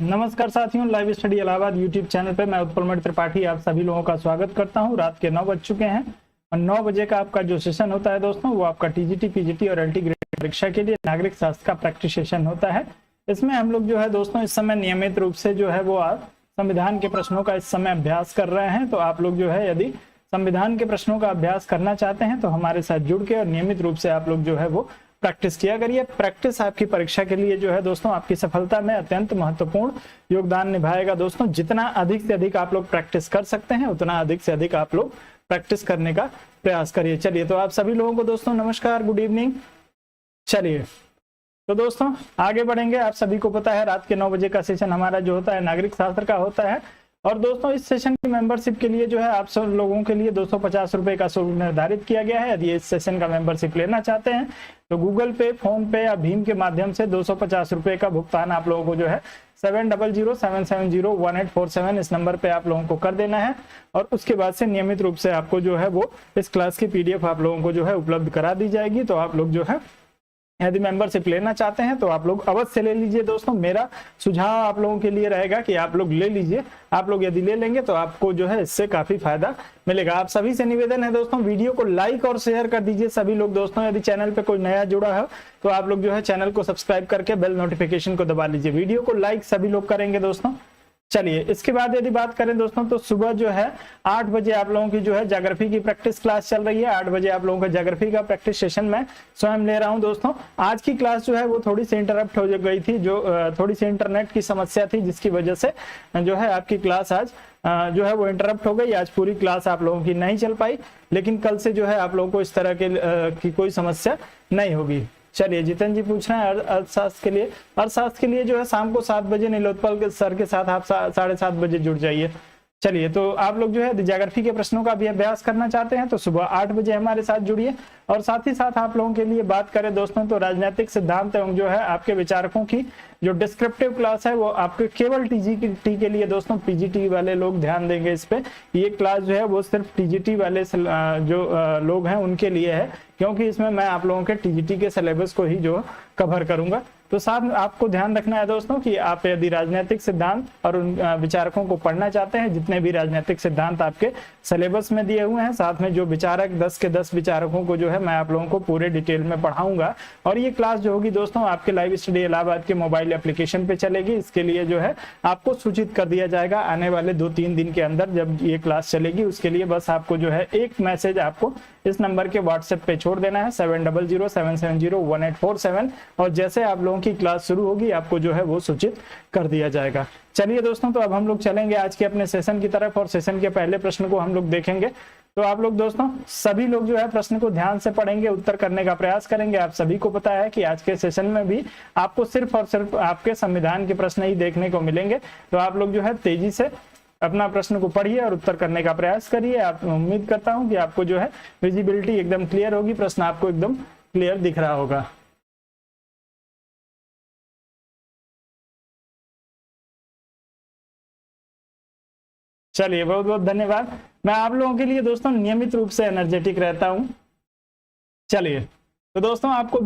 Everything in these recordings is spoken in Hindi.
नमस्कार साथियों, live study Allahabad YouTube channel पे मैं उत्पल त्रिपाठी आप सभी लोगों का स्वागत करता हूं। रात के 9 बज चुके हैं और 9 बजे का आपका जो सेशन होता है दोस्तों, वो आपका टीजीटी, पीजीटी और एलटी ग्रेड परीक्षा के लिए नागरिक शास्त्र का प्रैक्टिस सेशन होता है। इसमें हम लोग जो है दोस्तों इस समय नियमित रूप से जो है वो संविधान के प्रश्नों का इस समय अभ्यास कर रहे हैं। तो आप लोग जो है यदि संविधान के प्रश्नों का अभ्यास करना चाहते हैं तो हमारे साथ जुड़ के और नियमित रूप से आप लोग जो है वो प्रैक्टिस किया करिए। प्रैक्टिस आपकी परीक्षा के लिए जो है दोस्तों आपकी सफलता में अत्यंत महत्वपूर्ण योगदान निभाएगा। दोस्तों जितना अधिक से अधिक आप लोग प्रैक्टिस कर सकते हैं उतना अधिक से अधिक आप लोग प्रैक्टिस करने का प्रयास करिए। चलिए, तो आप सभी लोगों को दोस्तों नमस्कार, गुड इवनिंग। चलिए तो दोस्तों आगे बढ़ेंगे। आप सभी को पता है रात के 9 बजे का सेशन हमारा जो होता है नागरिक शास्त्र का होता है। और दोस्तों इस सेशन की मेंबरशिप के लिए जो है आप सब लोगों के लिए 250 रुपए का शुल्क निर्धारित किया गया है। यदि इस सेशन का मेंबरशिप लेना चाहते हैं तो गूगल पे, फोन पे या भीम के माध्यम से 250 रुपए का भुगतान आप लोगों को जो है 7007701847 इस नंबर पे आप लोगों को कर देना है। और उसके बाद से नियमित रूप से आपको जो है वो इस क्लास की पीडीएफ आप लोगों को जो है उपलब्ध करा दी जाएगी। तो आप लोग जो है यदि मेंबरशिप लेना चाहते हैं तो आप लोग अवश्य ले लीजिए। दोस्तों मेरा सुझाव आप लोगों के लिए रहेगा कि आप लोग ले लीजिए। आप लोग यदि ले लेंगे तो आपको जो है इससे काफी फायदा मिलेगा। आप सभी से निवेदन है दोस्तों, वीडियो को लाइक और शेयर कर दीजिए सभी लोग। दोस्तों यदि चैनल पे कोई नया जुड़ा है तो आप लोग जो है चैनल को सब्सक्राइब करके बेल नोटिफिकेशन को दबा लीजिए। वीडियो को लाइक सभी लोग करेंगे दोस्तों। चलिए, इसके बाद यदि बात करें दोस्तों तो सुबह जो है 8 बजे आप लोगों की जो है ज्योग्राफी की प्रैक्टिस क्लास चल रही है। 8 बजे आप लोगों का ज्योग्राफी का प्रैक्टिस सेशन मैं स्वयं ले रहा हूं दोस्तों। आज की क्लास जो है वो थोड़ी सी इंटरप्ट हो गई थी, जो थोड़ी सी इंटरनेट की समस्या थी, जिसकी वजह से जो है आपकी क्लास आज जो है वो इंटरप्ट हो गई। आज पूरी क्लास आप लोगों की नहीं चल पाई, लेकिन कल से जो है आप लोगों को इस तरह की कोई समस्या नहीं होगी। चलिए, जितेंद्र जी पूछ रहे हैं अर्थशास्त्र के लिए। अर्थशास्त्र के लिए जो है शाम को 7 बजे नीलोत्पल सर के साथ आप 7:30 बजे जुड़ जाइए। चलिए, तो आप लोग जो है ज्योग्राफी के प्रश्नों का भी अभ्यास करना चाहते हैं तो सुबह 8 बजे हमारे साथ जुड़िए। और साथ ही साथ आप लोगों के लिए बात करें दोस्तों तो राजनीतिक सिद्धांत एवं जो है आपके विचारकों की जो डिस्क्रिप्टिव क्लास है वो आपके केवल टीजीटी के लिए दोस्तों, पीजीटी वाले लोग ध्यान देंगे इस पे। ये क्लास जो है वो सिर्फ टीजीटी वाले जो लोग हैं उनके लिए है, क्योंकि इसमें मैं आप लोगों के टीजीटी के सिलेबस को ही जो कवर करूंगा। तो साथ में आपको ध्यान रखना है दोस्तों कि आप यदि राजनीतिक सिद्धांत और उन विचारकों को पढ़ना चाहते हैं, जितने भी राजनीतिक सिद्धांत आपके सिलेबस में दिए हुए हैं, साथ में जो विचारक 10 के 10 विचारकों को जो है मैं आप लोगों को पूरे डिटेल में पढ़ाऊंगा। और ये क्लास जो होगी दोस्तों आपके लाइव स्टडी इलाहाबाद के मोबाइल एप्लीकेशन पे चलेगी। इसके लिए जो है आपको सूचित कर दिया जाएगा आने वाले 2-3 दिन के अंदर जब ये क्लास चलेगी। उसके लिए बस आपको जो है एक मैसेज आपको इस नंबर के व्हाट्सएप पे छोड़ देना है 7007701847। और जैसे आप लोगों की क्लास शुरू होगी आपको जो है वो सूचित कर दिया जाएगा। चलिए दोस्तों, तो अब हम लोग चलेंगे आज के अपने सेशन की तरफ और सेशन के पहले प्रश्न को हम लोग देखेंगे। तो आप लोग दोस्तों सभी लोग जो है प्रश्न को ध्यान से पढ़ेंगे, उत्तर करने का प्रयास करेंगे। आप सभी को पता है कि आज के सेशन में भी आपको सिर्फ और सिर्फ आपके संविधान के प्रश्न ही देखने को मिलेंगे। तो आप लोग जो है तेजी से अपना प्रश्न को पढ़िए और उत्तर करने का प्रयास करिए। आप उम्मीद करता हूं कि आपको जो है विजिबिलिटी एकदम क्लियर होगी, प्रश्न आपको एकदम क्लियर दिख रहा होगा। चलिए, बहुत बहुत धन्यवाद। मैं आप लोगों के लिए दोस्तों नियमित रूप से एनर्जेटिक रहता हूं। चलिए, तो दोस्तों आपको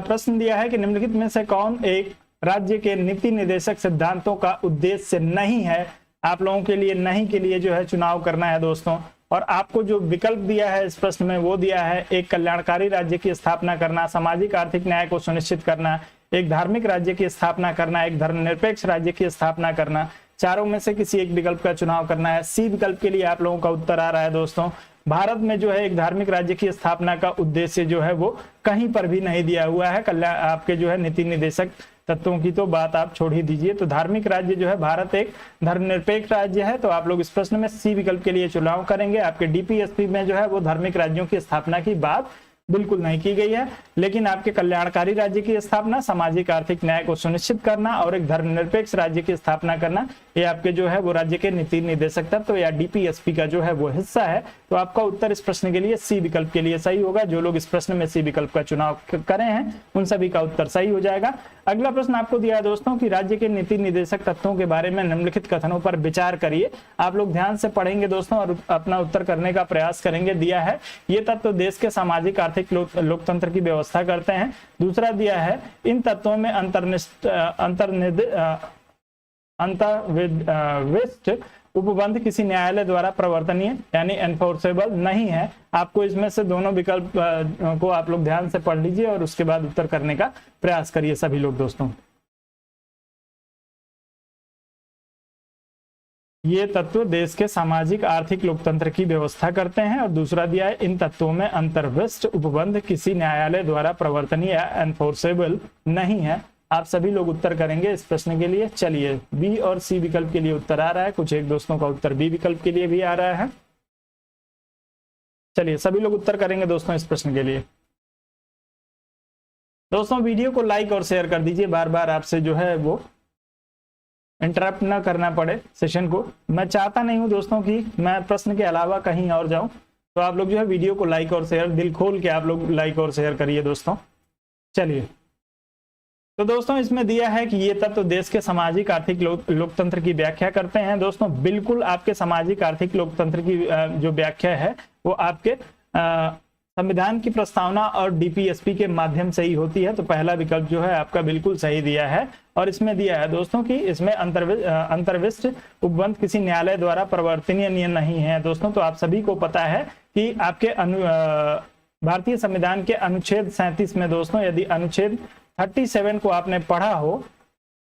प्रश्न दिया है कि निम्नलिखित में से कौन एक राज्य के नीति निर्देशक सिद्धांतों का उद्देश्य नहीं है। आप लोगों के लिए नहीं के लिए जो है चुनाव करना है दोस्तों। और आपको जो विकल्प दिया है इस प्रश्न में वो दिया है: एक कल्याणकारी राज्य की स्थापना करना, सामाजिक आर्थिक न्याय को सुनिश्चित करना, एक धार्मिक राज्य की स्थापना करना, एक धर्मनिरपेक्ष राज्य की स्थापना करना। चारों में से किसी एक विकल्प का चुनाव करना है। सी विकल्प के लिए आप लोगों का उत्तर आ रहा है दोस्तों। भारत में जो है एक धार्मिक राज्य की स्थापना का उद्देश्य जो है वो कहीं पर भी नहीं दिया हुआ है। कल्याण आपके जो है नीति निर्देशक तत्वों की तो बात आप छोड़ ही दीजिए। तो धार्मिक राज्य जो है, भारत एक धर्मनिरपेक्ष राज्य है। तो आप लोग इस प्रश्न में सी विकल्प के लिए चुनाव करेंगे। आपके डीपीएसपी में जो है वो धार्मिक राज्यों की स्थापना की बात बिल्कुल नहीं की गई है, लेकिन आपके कल्याणकारी राज्य की स्थापना, सामाजिक आर्थिक न्याय को सुनिश्चित करना और एक धर्मनिरपेक्ष राज्य की स्थापना करना, ये आपके जो है वो राज्य के नीति निर्देशक तत्व या डीपीएसपी का जो है वो हिस्सा है। तो आपका उत्तर इस प्रश्न के लिए सी विकल्प के लिए सही होगा। जो लोग इस प्रश्न में सी विकल्प का चुनाव करे हैं उन सभी का उत्तर सही हो जाएगा। अगला प्रश्न आपको दिया है दोस्तों कि राज्य के नीति निर्देशक तत्वों के बारे में निम्नलिखित कथनों पर विचार करिए। आप लोग ध्यान से पढ़ेंगे दोस्तों और अपना उत्तर करने का प्रयास करेंगे। दिया है ये तत्व देश के सामाजिक आर्थिक लोकतंत्र की व्यवस्था करते हैं। दूसरा दिया है इन तत्वों में अंतर्विष्ट उपबंध किसी न्यायालय द्वारा प्रवर्तनीय यानी एनफोर्सेबल नहीं है। आपको इसमें से दोनों विकल्प को आप लोग ध्यान से पढ़ लीजिए और उसके बाद उत्तर करने का प्रयास करिए सभी लोग दोस्तों। ये तत्व देश के सामाजिक आर्थिक लोकतंत्र की व्यवस्था करते हैं। और दूसरा दिया है इन तत्वों में अंतर्विष्ट उपबंध किसी न्यायालय द्वारा प्रवर्तनीय या एनफोर्सेबल नहीं है। आप सभी लोग उत्तर करेंगे इस प्रश्न के लिए। चलिए बी और सी विकल्प के लिए उत्तर आ रहा है, कुछ एक दोस्तों का उत्तर बी विकल्प के लिए भी आ रहा है। चलिए सभी लोग उत्तर करेंगे दोस्तों इस प्रश्न के लिए। दोस्तों वीडियो को लाइक और शेयर कर दीजिए, बार बार आपसे जो है वो इंटरप्ट ना करना पड़े सेशन को। मैं चाहता नहीं हूं दोस्तों कि मैं प्रश्न के अलावा कहीं और जाऊं, तो आप लोग जो है वीडियो को लाइक और शेयर, दिल खोल के आप लोग लाइक और शेयर करिए दोस्तों। चलिए तो दोस्तों इसमें दिया है कि ये तत्व देश के सामाजिक आर्थिक लोकतंत्र की व्याख्या करते हैं। दोस्तों बिल्कुल आपके सामाजिक आर्थिक लोकतंत्र की जो व्याख्या है वो आपके संविधान की प्रस्तावना और डीपीएसपी के माध्यम से ही होती है। तो पहला विकल्प जो है आपका बिल्कुल सही दिया है। और इसमें दिया है दोस्तों कि इसमें अंतर्विष्ट उपबंध किसी न्यायालय द्वारा प्रवर्तनीय नियम नहीं है। दोस्तों तो आप सभी को पता है कि आपके भारतीय संविधान के अनुच्छेद 37 में दोस्तों यदि अनुच्छेद 37 को आपने पढ़ा हो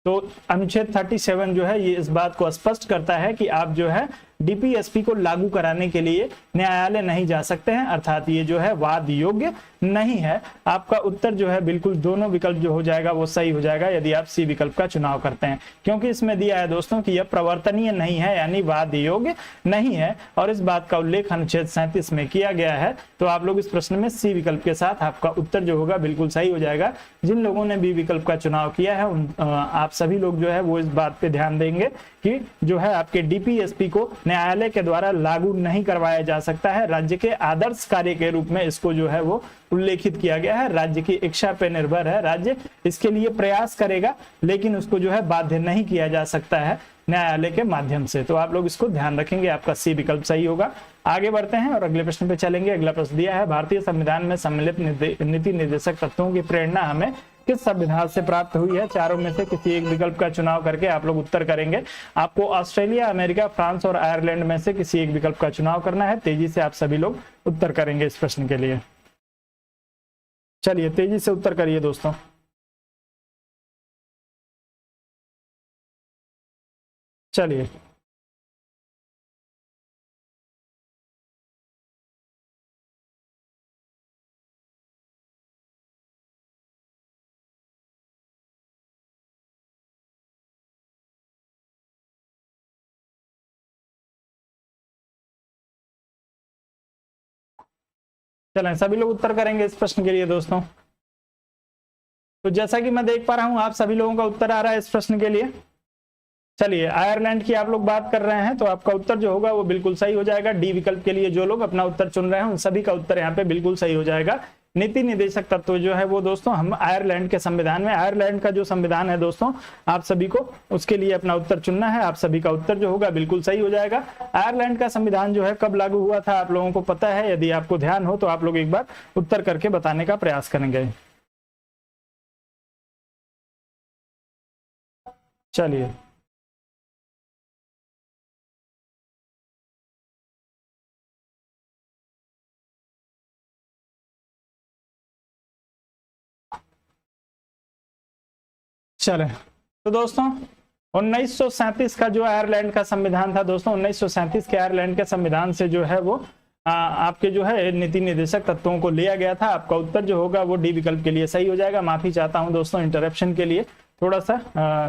तो अनुच्छेद 37 जो है ये इस बात को स्पष्ट करता है कि आप जो है डीपीएसपी को लागू कराने के लिए न्यायालय नहीं जा सकते हैं, अर्थात ये जो है वाद योग्य नहीं है। आपका उत्तर जो है बिल्कुल दोनों विकल्प जो हो जाएगा वो सही हो जाएगा यदि आप सी विकल्प का चुनाव करते हैं, क्योंकि इसमें दिया है दोस्तों कि यह प्रवर्तनीय नहीं है यानी वाद योग्य नहीं है। और इस बात का उल्लेख अनुच्छेद 37 में किया गया है। तो आप लोग इस प्रश्न में सी विकल्प के साथ आपका उत्तर जो होगा बिल्कुल सही हो जाएगा। जिन लोगों ने बी विकल्प का चुनाव किया है आप सभी लोग जो है वो इस बात पे ध्यान देंगे कि जो है आपके डीपीएसपी को न्यायालय के द्वारा लागू नहीं करवाया जा सकता है। राज्य के आदर्श कार्य के रूप में इसको जो है वो उल्लेखित किया गया है। राज्य की इच्छा पे निर्भर है, राज्य इसके लिए प्रयास करेगा लेकिन उसको जो है बाध्य नहीं किया जा सकता है न्यायालय के माध्यम से। तो आप लोग इसको ध्यान रखेंगे, आपका सी विकल्प सही होगा। आगे बढ़ते हैं और अगले प्रश्न पे चलेंगे। अगला प्रश्न दिया है भारतीय संविधान में सम्मिलित नीति निर्देशक तत्वों की प्रेरणा हमें किस संविधान से प्राप्त हुई है। चारों में से किसी एक विकल्प का चुनाव करके आप लोग उत्तर करेंगे। आपको ऑस्ट्रेलिया, अमेरिका, फ्रांस और आयरलैंड में से किसी एक विकल्प का चुनाव करना है। तेजी से आप सभी लोग उत्तर करेंगे इस प्रश्न के लिए। चलिए तेजी से उत्तर करिए दोस्तों। चलिए चलें सभी लोग उत्तर करेंगे इस प्रश्न के लिए दोस्तों। तो जैसा कि मैं देख पा रहा हूं आप सभी लोगों का उत्तर आ रहा है इस प्रश्न के लिए। चलिए आयरलैंड की आप लोग बात कर रहे हैं तो आपका उत्तर जो होगा वो बिल्कुल सही हो जाएगा। डी विकल्प के लिए जो लोग अपना उत्तर चुन रहे हैं उन सभी का उत्तर यहाँ पे बिल्कुल सही हो जाएगा। नीति निर्देशक तत्व जो है वो दोस्तों हम आयरलैंड के संविधान में, आयरलैंड का जो संविधान है दोस्तों आप सभी को उसके लिए अपना उत्तर चुनना है। आप सभी का उत्तर जो होगा बिल्कुल सही हो जाएगा। आयरलैंड का संविधान जो है कब लागू हुआ था आप लोगों को पता है? यदि आपको ध्यान हो तो आप लोग एक बार उत्तर करके बताने का प्रयास करेंगे। चलिए चले तो दोस्तों 1937 का जो आयरलैंड का संविधान था दोस्तों, 1937 के आयरलैंड के संविधान से जो है वो आपके जो है नीति निर्देशक तत्वों को लिया गया था। आपका उत्तर जो होगा वो डी विकल्प के लिए सही हो जाएगा। माफी चाहता हूं दोस्तों इंटरप्शन के लिए, थोड़ा सा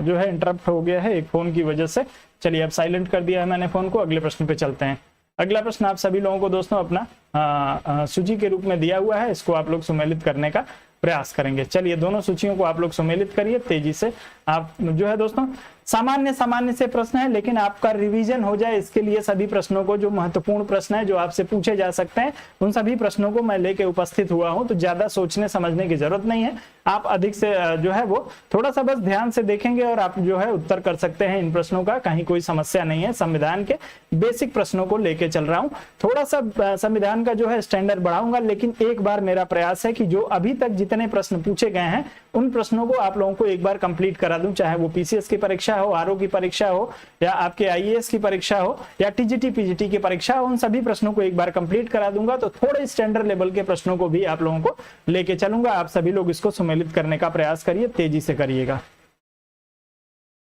जो है इंटरप्ट हो गया है एक फोन की वजह से। चलिए अब साइलेंट कर दिया है मैंने फोन को। अगले प्रश्न पे चलते हैं। अगला प्रश्न आप सभी लोगों को दोस्तों अपना सूची के रूप में दिया हुआ है, इसको आप लोग सुमेलित करने का प्रयास करेंगे। चलिए दोनों सूचियों को आप लोग सुमेलित करिए तेजी से। आप जो है दोस्तों सामान्य से प्रश्न है लेकिन आपका रिवीजन हो जाए इसके लिए सभी प्रश्नों को, जो महत्वपूर्ण प्रश्न है जो आपसे पूछे जा सकते हैं उन सभी प्रश्नों को मैं लेके उपस्थित हुआ हूं। तो ज्यादा सोचने समझने की जरूरत नहीं है, आप अधिक से जो है वो थोड़ा सा बस ध्यान से देखेंगे और आप जो है उत्तर कर सकते हैं इन प्रश्नों का। कहीं कोई समस्या नहीं है। संविधान के बेसिक प्रश्नों को लेके चल रहा हूं, थोड़ा सा संविधान का जो है स्टैंडर्ड बढ़ाऊंगा। लेकिन एक बार मेरा प्रयास है कि जो अभी तक जितने प्रश्न पूछे गए हैं उन प्रश्नों को आप लोगों को एक बार कंप्लीट करा दूं, चाहे वो पीसीएस की परीक्षा हो, आरओ की परीक्षा हो, या आपके आईएएस की परीक्षा हो, या टीजीटी पीजीटी की परीक्षा हो, उन सभी प्रश्नों को एक बार कंप्लीट करा दूंगा। तो थोड़े स्टैंडर्ड लेवल के प्रश्नों को भी आप लोगों को लेके चलूंगा। आप सभी लोग इसको सम्मिलित करने का प्रयास करिए, तेजी से करिएगा।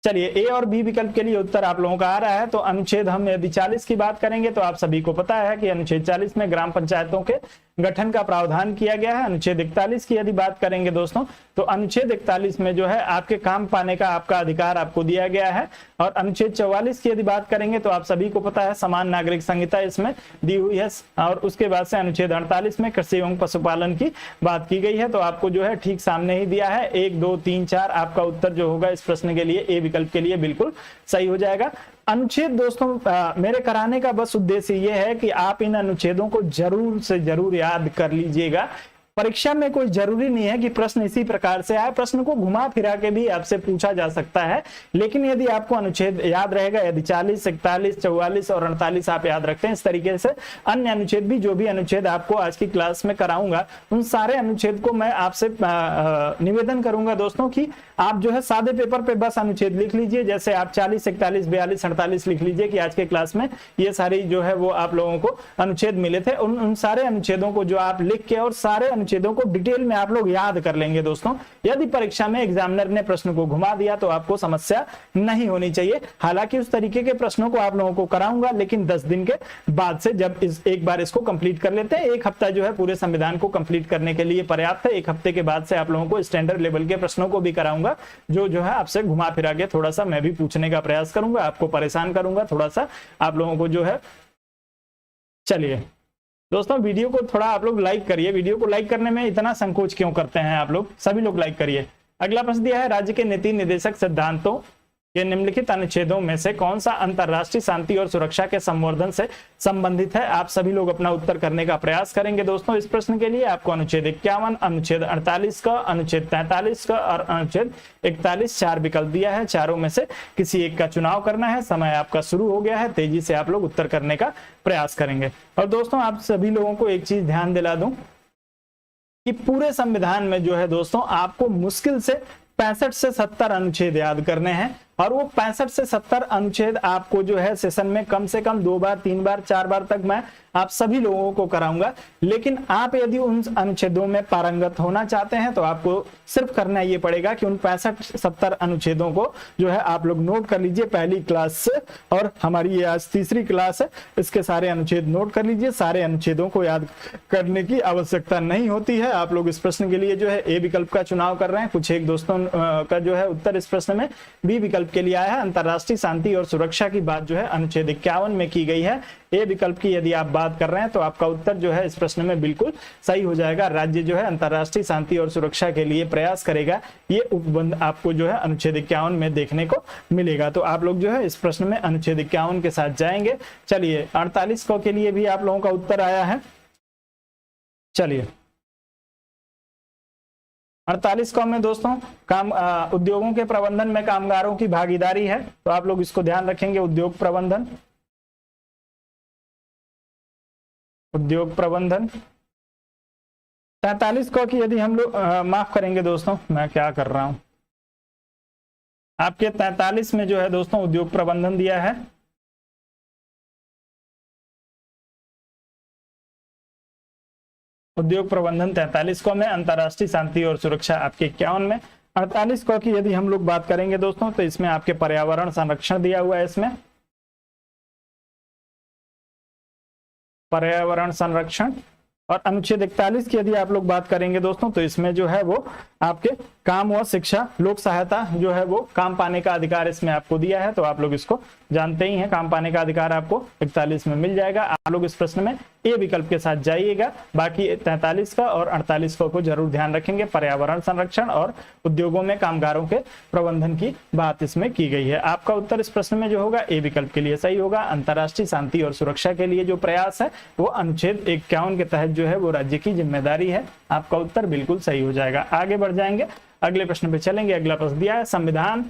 चलिए, ए और बी विकल्प के लिए उत्तर आप लोगों का आ रहा है। तो अनुच्छेद, हम यदि 40 की बात करेंगे तो आप सभी को पता है कि अनुच्छेद 40 में ग्राम पंचायतों के गठन का प्रावधान किया गया है। अनुच्छेद 41 की यदि बात करेंगे दोस्तों, तो अनुच्छेद 41 में जो है आपके काम पाने का आपका अधिकार आपको दिया गया है। और अनुच्छेद 44 की यदि बात करेंगे तो आप सभी को पता है समान नागरिक संहिता इसमें दी हुई है। और उसके बाद से अनुच्छेद 48 में कृषि एवं पशुपालन की बात की गई है। तो आपको जो है ठीक सामने ही दिया है, 1 2 3 4 आपका उत्तर जो होगा इस प्रश्न के लिए ए विकल्प के लिए बिल्कुल सही हो जाएगा। अनुच्छेद दोस्तों मेरे कराने का बस उद्देश्य ये है कि आप इन अनुच्छेदों को जरूर से जरूर याद कर लीजिएगा। परीक्षा में कोई जरूरी नहीं है कि प्रश्न इसी प्रकार से आए, प्रश्न को घुमा फिरा के भी आपसे पूछा जा सकता है। लेकिन यदि आपको अनुच्छेद याद रहेगा, यदि 40, 41, 44 और 48 आप याद रखते हैं, इस तरीके से अन्य अनुच्छेद भी, जो भी अनुच्छेद आपको आज की क्लास में कराऊंगा, उन सारे अनुच्छेद को मैं आपसे निवेदन करूंगा दोस्तों कि आप जो है सादे पेपर पे बस अनुच्छेद लिख लीजिए। जैसे आप 40, 41, 42, 48 लिख लीजिए कि आज के क्लास में ये सारी जो है वो आप लोगों को अनुच्छेद मिले थे। उन सारे अनुच्छेदों को जो आप लिख के और सारे अनुच्छेदों को डिटेल में आप लोग याद कर लेंगे दोस्तों। यदि परीक्षा में एग्जामिनर ने प्रश्न को घुमा दिया तो आपको समस्या नहीं होनी चाहिए। हालांकि उस तरीके के प्रश्नों को आप लोगों को कराऊंगा, लेकिन 10 दिन के बाद से, जब एक बार इसको कंप्लीट कर लेते हैं। 1 हफ्ता जो है पूरे संविधान को कंप्लीट करने के लिए पर्याप्त है। 1 हफ्ते के बाद से आप लोगों को स्टैंडर्ड लेवल के प्रश्नों को भी कराऊंगा, जो है आपसे घुमा फिरा के थोड़ा सा मैं भी पूछने का प्रयास करूंगा, आपको परेशान करूंगा थोड़ा सा आप लोगों को जो है। चलिए दोस्तों, वीडियो को थोड़ा आप लोग लाइक करिए। वीडियो को लाइक करने में इतना संकोच क्यों करते हैं आप लोग? सभी लोग लाइक करिए। अगला प्रश्न दिया है, राज्य के नीति निर्देशक सिद्धांतों के निम्नलिखित अनुच्छेदों में से कौन सा अंतरराष्ट्रीय शांति और सुरक्षा के संवर्धन से संबंधित है? आप सभी लोग अपना उत्तर करने का प्रयास करेंगे दोस्तों। इस प्रश्न के लिए आपको अनुच्छेद 51, अनुच्छेद 48 का, अनुच्छेद 43 का और अनुच्छेद 41 4 विकल्प दिया है। चारों में से किसी एक का चुनाव करना है। समय आपका शुरू हो गया है, तेजी से आप लोग उत्तर करने का प्रयास करेंगे। और दोस्तों, आप सभी लोगों को एक चीज ध्यान दिला दूं कि पूरे संविधान में जो है दोस्तों आपको मुश्किल से 65 से 70 अनुच्छेद याद करने हैं। और वो 65 से 70 अनुच्छेद आपको जो है सेशन में कम से कम 2 बार, 3 बार, 4 बार तक मैं आप सभी लोगों को कराऊंगा। लेकिन आप यदि उन अनुच्छेदों में पारंगत होना चाहते हैं तो आपको सिर्फ करना ये पड़ेगा कि उन 65-70 अनुच्छेदों को जो है आप लोग नोट कर लीजिए पहली क्लास से। और हमारी ये आज तीसरी क्लास है, इसके सारे अनुच्छेद नोट कर लीजिए। सारे अनुच्छेदों को याद करने की आवश्यकता नहीं होती है। आप लोग इस प्रश्न के लिए जो है ए विकल्प का चुनाव कर रहे हैं। कुछ एक दोस्तों का जो है उत्तर इस प्रश्न में बी विकल्प के लिए आया है। अंतरराष्ट्रीय शांति और सुरक्षा की बात जो है अनुच्छेद 51 में की गई है। ए विकल्प की यदि आप बात कर रहे हैं तो आपका उत्तर जो है इस प्रश्न में बिल्कुल सही हो जाएगा। राज्य जो है अंतरराष्ट्रीय शांति और सुरक्षा के लिए प्रयास करेगा, ये उपबंध आपको जो है अनुच्छेद 51 में देखने को मिलेगा। तो आप लोग जो है इस प्रश्न में अनुच्छेद 51 के साथ जाएंगे। चलिए, 48 को के लिए भी आप लोगों का उत्तर आया है। चलिए, 48 को में दोस्तों काम उद्योगों के प्रबंधन में कामगारों की भागीदारी है। तो आप लोग इसको ध्यान रखेंगे, उद्योग प्रबंधन, उद्योग प्रबंधन। 43 को की यदि हम लोग माफ करेंगे दोस्तों, मैं क्या कर रहा हूं, आपके 43 में जो है दोस्तों उद्योग प्रबंधन दिया है। उद्योग प्रबंधन 43 को में, अंतरराष्ट्रीय शांति और सुरक्षा आपके 51 में। 48 को की यदि हम लोग बात करेंगे दोस्तों तो इसमें आपके पर्यावरण संरक्षण दिया हुआ है। इसमें पर्यावरण संरक्षण। और अनुच्छेद 41 की यदि आप लोग बात करेंगे दोस्तों तो इसमें जो है वो आपके काम व शिक्षा, लोक सहायता जो है वो काम पाने का अधिकार इसमें आपको दिया है। तो आप लोग इसको जानते ही हैं, काम पाने का अधिकार आपको 41 में मिल जाएगा। आप लोग इस प्रश्न में ए विकल्प के साथ जाइएगा। बाकी 43 का और 48 को जरूर ध्यान रखेंगे। पर्यावरण संरक्षण और उद्योगों में कामगारों के प्रबंधन की बात इसमें की गई है। आपका उत्तर इस प्रश्न में जो होगा ए विकल्प के लिए सही होगा। अंतरराष्ट्रीय शांति और सुरक्षा के लिए जो प्रयास है वो अनुच्छेद 51 के तहत जो है वो राज्य की जिम्मेदारी है। आपका उत्तर बिल्कुल सही हो जाएगा। आगे बढ़ जाएंगे, अगले प्रश्न पे चलेंगे। अगला प्रश्न दिया है, संविधान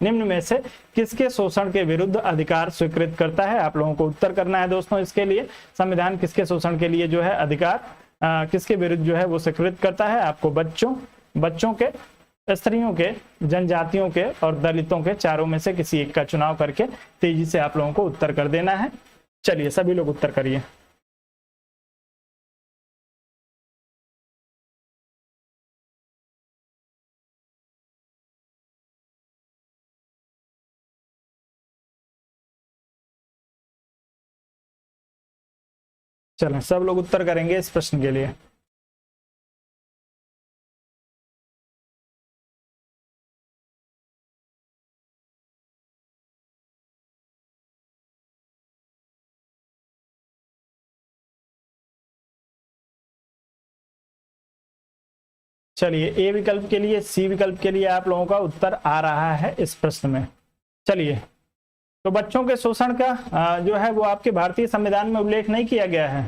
निम्न में से किसके शोषण के विरुद्ध अधिकार स्वीकृत करता है? आप लोगों को उत्तर करना है दोस्तों। इसके लिए संविधान किसके शोषण के लिए जो है अधिकार किसके विरुद्ध जो है वो स्वीकृत करता है? आपको बच्चों, बच्चों के, स्त्रियों के, जनजातियों के और दलितों के, चारों में से किसी एक का चुनाव करके तेजी से आप लोगों को उत्तर कर देना है। चलिए सभी लोग उत्तर करिए। चलें सब लोग उत्तर करेंगे इस प्रश्न के लिए। चलिए ए विकल्प के लिए, सी विकल्प के लिए आप लोगों का उत्तर आ रहा है इस प्रश्न में। चलिए, तो बच्चों के शोषण का जो है वो आपके भारतीय संविधान में उल्लेख नहीं किया गया है।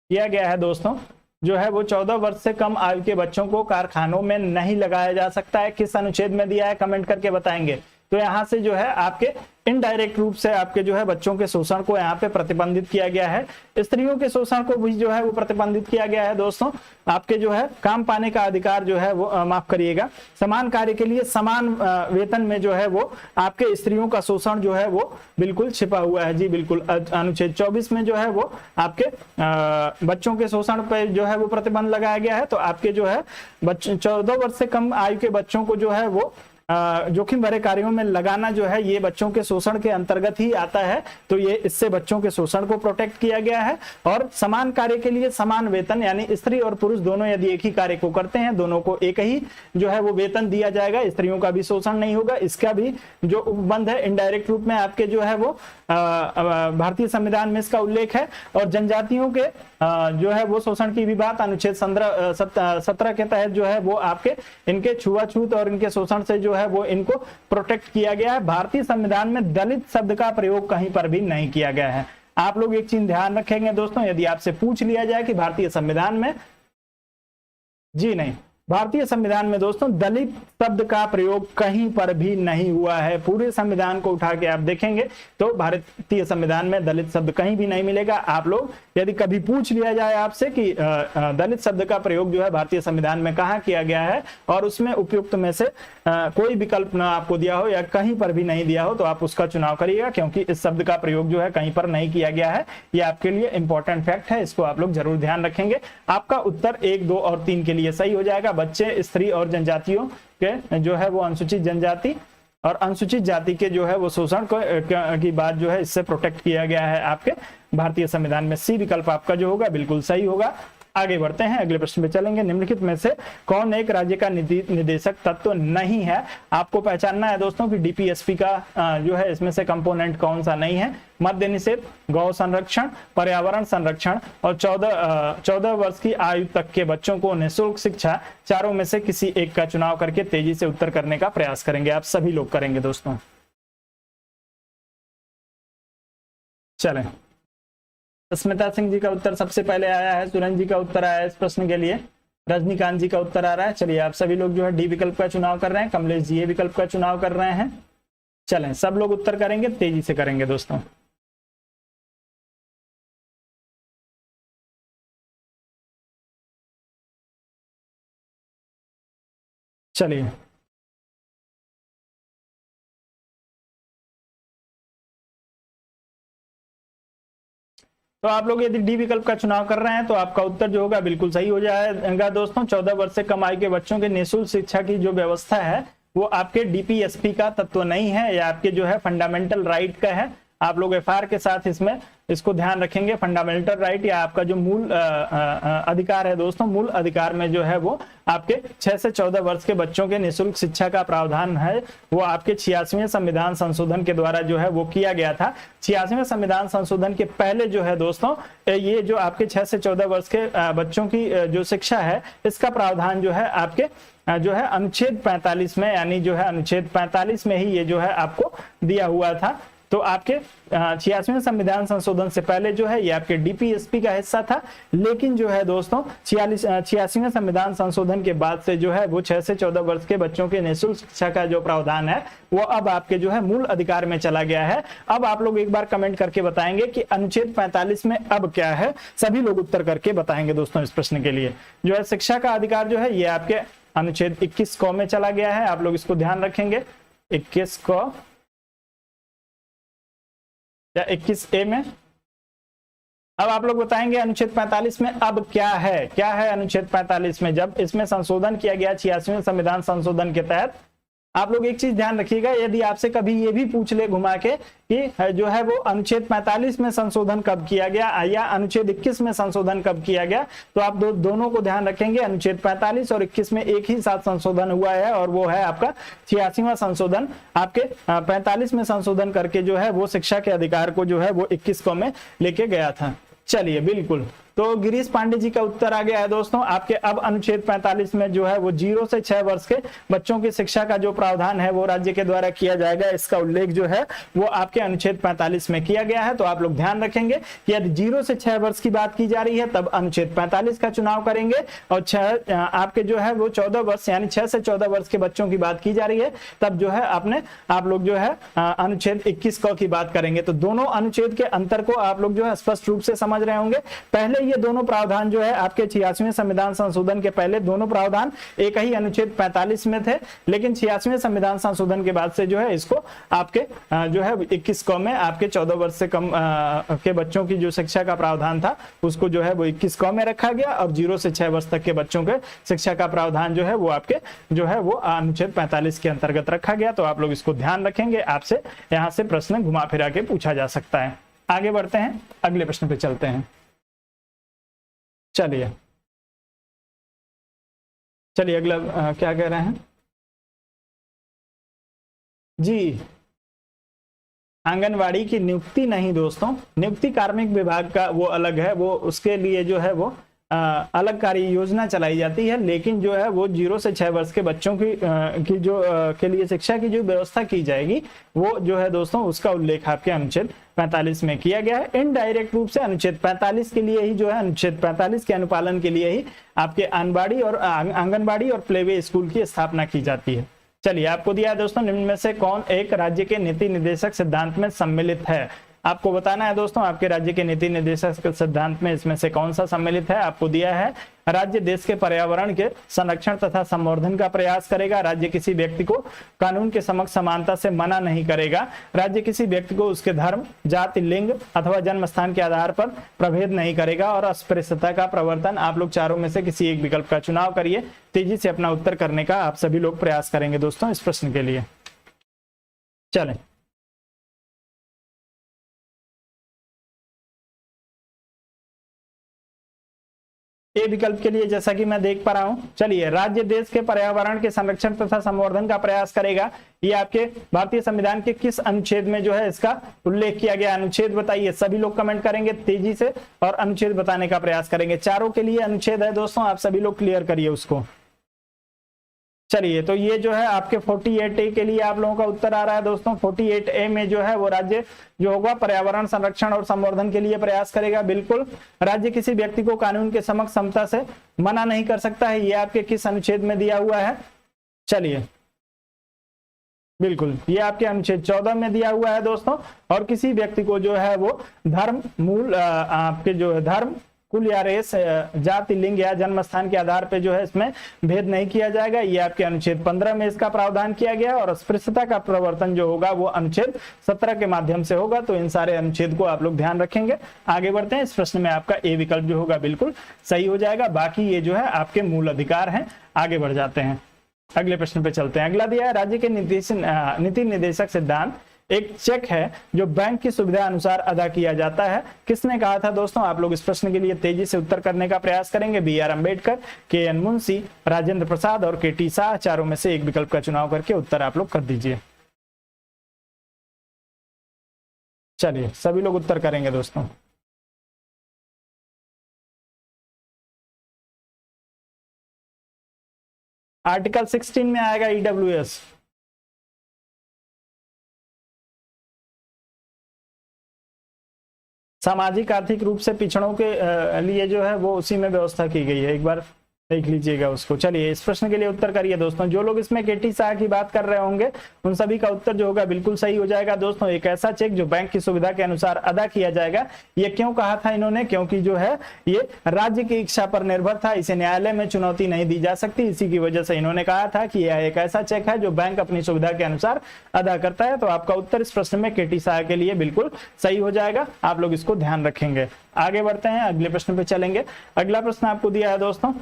किया गया है दोस्तों, जो है वो 14 वर्ष से कम आयु के बच्चों को कारखानों में नहीं लगाया जा सकता है। किस अनुच्छेद में दिया है कमेंट करके बताएंगे। तो यहाँ से जो है आपके इनडायरेक्ट रूप से आपके जो है बच्चों के शोषण को यहाँ पे प्रतिबंधित किया गया है। स्त्रियों के शोषण को भी जो है वो प्रतिबंधित किया गया है दोस्तों। आपके जो है काम पाने का अधिकार जो है वो माफ करिएगा, समान कार्य के लिए समान वेतन में जो है वो आपके स्त्रियों का शोषण जो है वो बिल्कुल छिपा हुआ है। जी बिल्कुल, अनुच्छेद 24 में जो है वो आपके बच्चों के शोषण पे जो है वो प्रतिबंध लगाया गया है। तो आपके जो है 14 वर्ष से कम आयु के बच्चों को जो है वो जोखिम भरे कार्यों में लगाना जो है ये बच्चों के शोषण के अंतर्गत ही आता है। तो ये इससे बच्चों के शोषण को प्रोटेक्ट किया गया है। और समान कार्य के लिए समान वेतन, यानी स्त्री और पुरुष दोनों यदि एक ही कार्य को करते हैं, दोनों को एक ही जो है वो वेतन दिया जाएगा, स्त्रियों का भी शोषण नहीं होगा। इसका भी जो उपबंध है इनडायरेक्ट रूप में आपके जो है वो भारतीय संविधान में इसका उल्लेख है। और जनजातियों के जो है वो शोषण की भी बात अनुच्छेद 17 के तहत जो है वो आपके इनके छुआछूत और इनके शोषण से जो है वो इनको प्रोटेक्ट किया गया है। भारतीय संविधान में दलित शब्द का प्रयोग कहीं पर भी नहीं किया गया है। आप लोग एक चीज ध्यान रखेंगे दोस्तों, यदि आपसे पूछ लिया जाए कि भारतीय संविधान में, जी नहीं, भारतीय संविधान में दोस्तों दलित शब्द का प्रयोग कहीं पर भी नहीं हुआ है। पूरे संविधान को उठा के आप देखेंगे तो भारतीय संविधान में दलित शब्द कहीं भी नहीं मिलेगा। आप लोग यदि कभी पूछ लिया जाए आपसे कि दलित शब्द का प्रयोग जो है भारतीय संविधान में कहाँ किया गया है और उसमें उपयुक्त में से कोई विकल्प ना आपको दिया हो या कहीं पर भी नहीं दिया हो, तो आप उसका चुनाव करिएगा, क्योंकि इस शब्द का प्रयोग जो है कहीं पर नहीं किया गया है। ये आपके लिए इंपॉर्टेंट फैक्ट है, इसको आप लोग जरूर ध्यान रखेंगे। आपका उत्तर 1, 2 और 3 के लिए सही हो जाएगा। बच्चे, स्त्री और जनजातियों के जो है वो अनुसूचित जनजाति और अनुसूचित जाति के जो है वो शोषण की बात जो है इससे प्रोटेक्ट किया गया है आपके भारतीय संविधान में। सी विकल्प आपका जो होगा बिल्कुल सही होगा। आगे बढ़ते हैं, अगले प्रश्न पे चलेंगे। निम्नलिखित में से कौन एक राज्य का निदेशक तत्व नहीं है? आपको पहचानना है दोस्तों कि डीपीएसपी का जो है इसमें से कंपोनेंट कौन सा नहीं है। मद्य निषेध, गौ संरक्षण, पर्यावरण संरक्षण और 14 वर्ष की आयु तक के बच्चों को निःशुल्क शिक्षा, चारों में से किसी एक का चुनाव करके तेजी से उत्तर करने का प्रयास करेंगे। आप सभी लोग करेंगे दोस्तों। चलें, स्मिता सिंह जी का उत्तर सबसे पहले आया है, सुरन जी का उत्तर आया है इस प्रश्न के लिए, रजनीकांत जी का उत्तर आ रहा है। चलिए, आप सभी लोग जो है डी विकल्प का चुनाव कर रहे हैं, कमलेश जी ए विकल्प का चुनाव कर रहे हैं। चलें, सब लोग उत्तर करेंगे, तेजी से करेंगे दोस्तों। चलिए, तो आप लोग यदि डी विकल्प का चुनाव कर रहे हैं तो आपका उत्तर जो होगा बिल्कुल सही हो जाएगा दोस्तों। 14 वर्ष से कम आयु के बच्चों के निःशुल्क शिक्षा की जो व्यवस्था है वो आपके डीपीएसपी का तत्व नहीं है, या आपके जो है फंडामेंटल राइट का है। आप लोग एफआर के साथ इसमें इसको ध्यान रखेंगे। फंडामेंटल राइट या आपका जो मूल अधिकार है दोस्तों, मूल अधिकार में जो है वो आपके 6 से 14 वर्ष के बच्चों के निःशुल्क शिक्षा का प्रावधान है, वो आपके 86वें संविधान संशोधन के द्वारा जो है वो किया गया था। 86वें संविधान संशोधन के पहले जो है दोस्तों ये जो आपके 6 से 14 वर्ष के बच्चों की जो शिक्षा है इसका प्रावधान जो है आपके जो है अनुच्छेद 45 में, यानी जो है अनुच्छेद 45 में ही ये जो है आपको दिया हुआ था। तो आपके 86वें संविधान संशोधन से पहले जो है ये आपके डीपीएसपी का हिस्सा था, लेकिन जो है दोस्तों 86वें संविधान संशोधन के बाद से जो है वो 6 से 14 वर्ष के बच्चों के निःशुल्क शिक्षा का जो प्रावधान है वो अब आपके जो है मूल अधिकार में चला गया है। अब आप लोग एक बार कमेंट करके बताएंगे कि अनुच्छेद 45 में अब क्या है, सभी लोग उत्तर करके बताएंगे दोस्तों। इस प्रश्न के लिए जो है शिक्षा का अधिकार जो है ये आपके अनुच्छेद 21 क में चला गया है, आप लोग इसको ध्यान रखेंगे। 21 क या 21A में। अब आप लोग बताएंगे अनुच्छेद 45 में अब क्या है, क्या है अनुच्छेद 45 में जब इसमें संशोधन किया गया 86वें संविधान संशोधन के तहत। आप लोग एक चीज ध्यान रखिएगा, यदि आपसे कभी ये भी पूछ ले घुमा के कि जो है वो अनुच्छेद 45 में संशोधन कब किया गया या अनुच्छेद 21 में संशोधन कब किया गया, तो आप दोनों को ध्यान रखेंगे। अनुच्छेद 45 और 21 में एक ही साथ संशोधन हुआ है और वो है आपका 86वां संशोधन। आपके 45 में संशोधन करके जो है वो शिक्षा के अधिकार को जो है वो 21 को में लेके गया था। चलिए बिल्कुल, तो गिरीश पांडे जी का उत्तर आ गया है दोस्तों। आपके अब अनुच्छेद 45 में जो है वो 0 से 6 वर्ष के बच्चों की शिक्षा का जो प्रावधान है वो राज्य के द्वारा किया जाएगा, इसका उल्लेख जो है वो आपके अनुच्छेद 45 में किया गया है। तो आप लोग ध्यान रखेंगे कि यदि 0 से 6 वर्ष की बात की जा रही है तब अनुच्छेद 45 का चुनाव करेंगे, और आपके जो है वो 14 वर्ष यानी 6 से 14 वर्ष के बच्चों की बात की जा रही है तब जो है आप लोग जो है अनुच्छेद 21 क की बात करेंगे। तो दोनों अनुच्छेद के अंतर को आप लोग जो है स्पष्ट रूप से समझ रहे होंगे। पहले ये दोनों प्रावधान जो है आपके 86वें संविधान संशोधन के पहले दोनों प्रावधान एक ही अनुच्छेद 45 में थे, लेकिन 86वें संविधान संशोधन के बाद से जो है इसको आपके जो है 21 क में आपके 14 वर्ष से कम के बच्चों की जो शिक्षा का प्रावधान था उसको जो है वो 21 क में रखा गया, और 0 से 6 वर्ष तक के बच्चों के शिक्षा का प्रावधान जो है वो आपके जो है वो अनुच्छेद 45 के अंतर्गत रखा गया। तो आप लोग इसको ध्यान रखेंगे, आपसे यहाँ से प्रश्न घुमा फिरा के पूछा जा सकता है। आगे बढ़ते हैं, अगले प्रश्न पे चलते हैं। चलिए अगला क्या कह रहे हैं जी। आंगनवाड़ी की नियुक्ति नहीं दोस्तों, नियुक्ति कार्मिक विभाग का वो अलग है, वो उसके लिए जो है वो अलग कार्य योजना चलाई जाती है, लेकिन जो है वो 0 से 6 वर्ष के बच्चों की जो के लिए शिक्षा की जो व्यवस्था की जाएगी वो जो है दोस्तों उसका उल्लेख आपके अनुच्छेद 45 में किया गया है। इनडायरेक्ट रूप से अनुच्छेद 45 के लिए ही जो है अनुच्छेद 45 के अनुपालन के लिए ही आपके आंगनबाड़ी और प्लेवे स्कूल की स्थापना की जाती है। चलिए, आपको दिया है दोस्तों निम्न में से कौन एक राज्य के नीति निर्देशक सिद्धांत में सम्मिलित है। आपको बताना है दोस्तों आपके राज्य के नीति निर्देशक सिद्धांत में इसमें से कौन सा सम्मिलित है। आपको दिया है राज्य देश के पर्यावरण के संरक्षण तथा संवर्धन का प्रयास करेगा, राज्य किसी व्यक्ति को कानून के समक्ष समानता से मना नहीं करेगा, राज्य किसी व्यक्ति को उसके धर्म, जाति, लिंग अथवा जन्म स्थान के आधार पर प्रभेद नहीं करेगा, और अस्पृश्यता का प्रवर्तन। आप लोग चारों में से किसी एक विकल्प का चुनाव करिए, तेजी से अपना उत्तर करने का आप सभी लोग प्रयास करेंगे दोस्तों इस प्रश्न के लिए। चलें, ए विकल्प के लिए जैसा कि मैं देख पा रहा हूं, चलिए, राज्य देश के पर्यावरण के संरक्षण तथा संवर्धन का प्रयास करेगा। ये आपके भारतीय संविधान के किस अनुच्छेद में जो है इसका उल्लेख किया गया, अनुच्छेद बताइए। सभी लोग कमेंट करेंगे तेजी से और अनुच्छेद बताने का प्रयास करेंगे। चारों के लिए अनुच्छेद है दोस्तों, आप सभी लोग क्लियर करिए उसको। चलिए, तो ये जो है आपके 48A के लिए आप लोगों का उत्तर आ रहा है दोस्तों। 48A में जो है वो राज्य जो होगा पर्यावरण संरक्षण और संवर्धन के लिए प्रयास करेगा। बिल्कुल, राज्य किसी व्यक्ति को कानून के समक्ष समता से मना नहीं कर सकता है, ये आपके किस अनुच्छेद में दिया हुआ है। चलिए, बिल्कुल, ये आपके अनुच्छेद 14 में दिया हुआ है दोस्तों। और किसी व्यक्ति को जो है वो धर्म, मूल आपके जो है धर्म, कुल या रेस, जाति, लिंग या जन्म स्थान के आधार पे जो है इसमें भेद नहीं किया जाएगा, ये आपके अनुच्छेद 15 में इसका प्रावधान किया गया। और अस्पृश्यता का प्रवर्तन जो होगा वो अनुच्छेद 17 के माध्यम से होगा। तो इन सारे अनुच्छेद को आप लोग ध्यान रखेंगे। आगे बढ़ते हैं, इस प्रश्न में आपका ए विकल्प जो होगा बिल्कुल सही हो जाएगा। बाकी ये जो है आपके मूल अधिकार हैं। आगे बढ़ जाते हैं, अगले प्रश्न पे चलते हैं। अगला दिया है राज्य के नीति निर्देशक सिद्धांत एक चेक है जो बैंक की सुविधा अनुसार अदा किया जाता है। किसने कहा था दोस्तों। आप लोग इस प्रश्न के लिए तेजी से उत्तर करने का प्रयास करेंगे। BR अम्बेडकर, KN मुंशी, राजेंद्र प्रसाद और KT शाह। चारों में से एक विकल्प का चुनाव करके उत्तर आप लोग कर दीजिए। चलिए, सभी लोग उत्तर करेंगे दोस्तों। आर्टिकल 16 में आएगा EWS। सामाजिक आर्थिक रूप से पिछड़ों के लिए जो है वो उसी में व्यवस्था की गई है, एक बार देख लीजिएगा उसको। चलिए इस प्रश्न के लिए उत्तर करिए दोस्तों। जो लोग इसमें केटी शाह की बात कर रहे होंगे उन सभी का उत्तर जो होगा बिल्कुल सही हो जाएगा दोस्तों। एक ऐसा चेक जो बैंक की सुविधा के अनुसार अदा किया जाएगा, ये क्यों कहा था इन्होंने, क्योंकि जो है ये राज्य की इच्छा पर निर्भर था, इसे न्यायालय में चुनौती नहीं दी जा सकती, इसी की वजह से इन्होंने कहा था कि यह एक ऐसा चेक है जो बैंक अपनी सुविधा के अनुसार अदा करता है। तो आपका उत्तर इस प्रश्न में केटी शाह के लिए बिल्कुल सही हो जाएगा, आप लोग इसको ध्यान रखेंगे। आगे बढ़ते हैं, अगले प्रश्न पे चलेंगे। अगला प्रश्न आपको दिया है दोस्तों,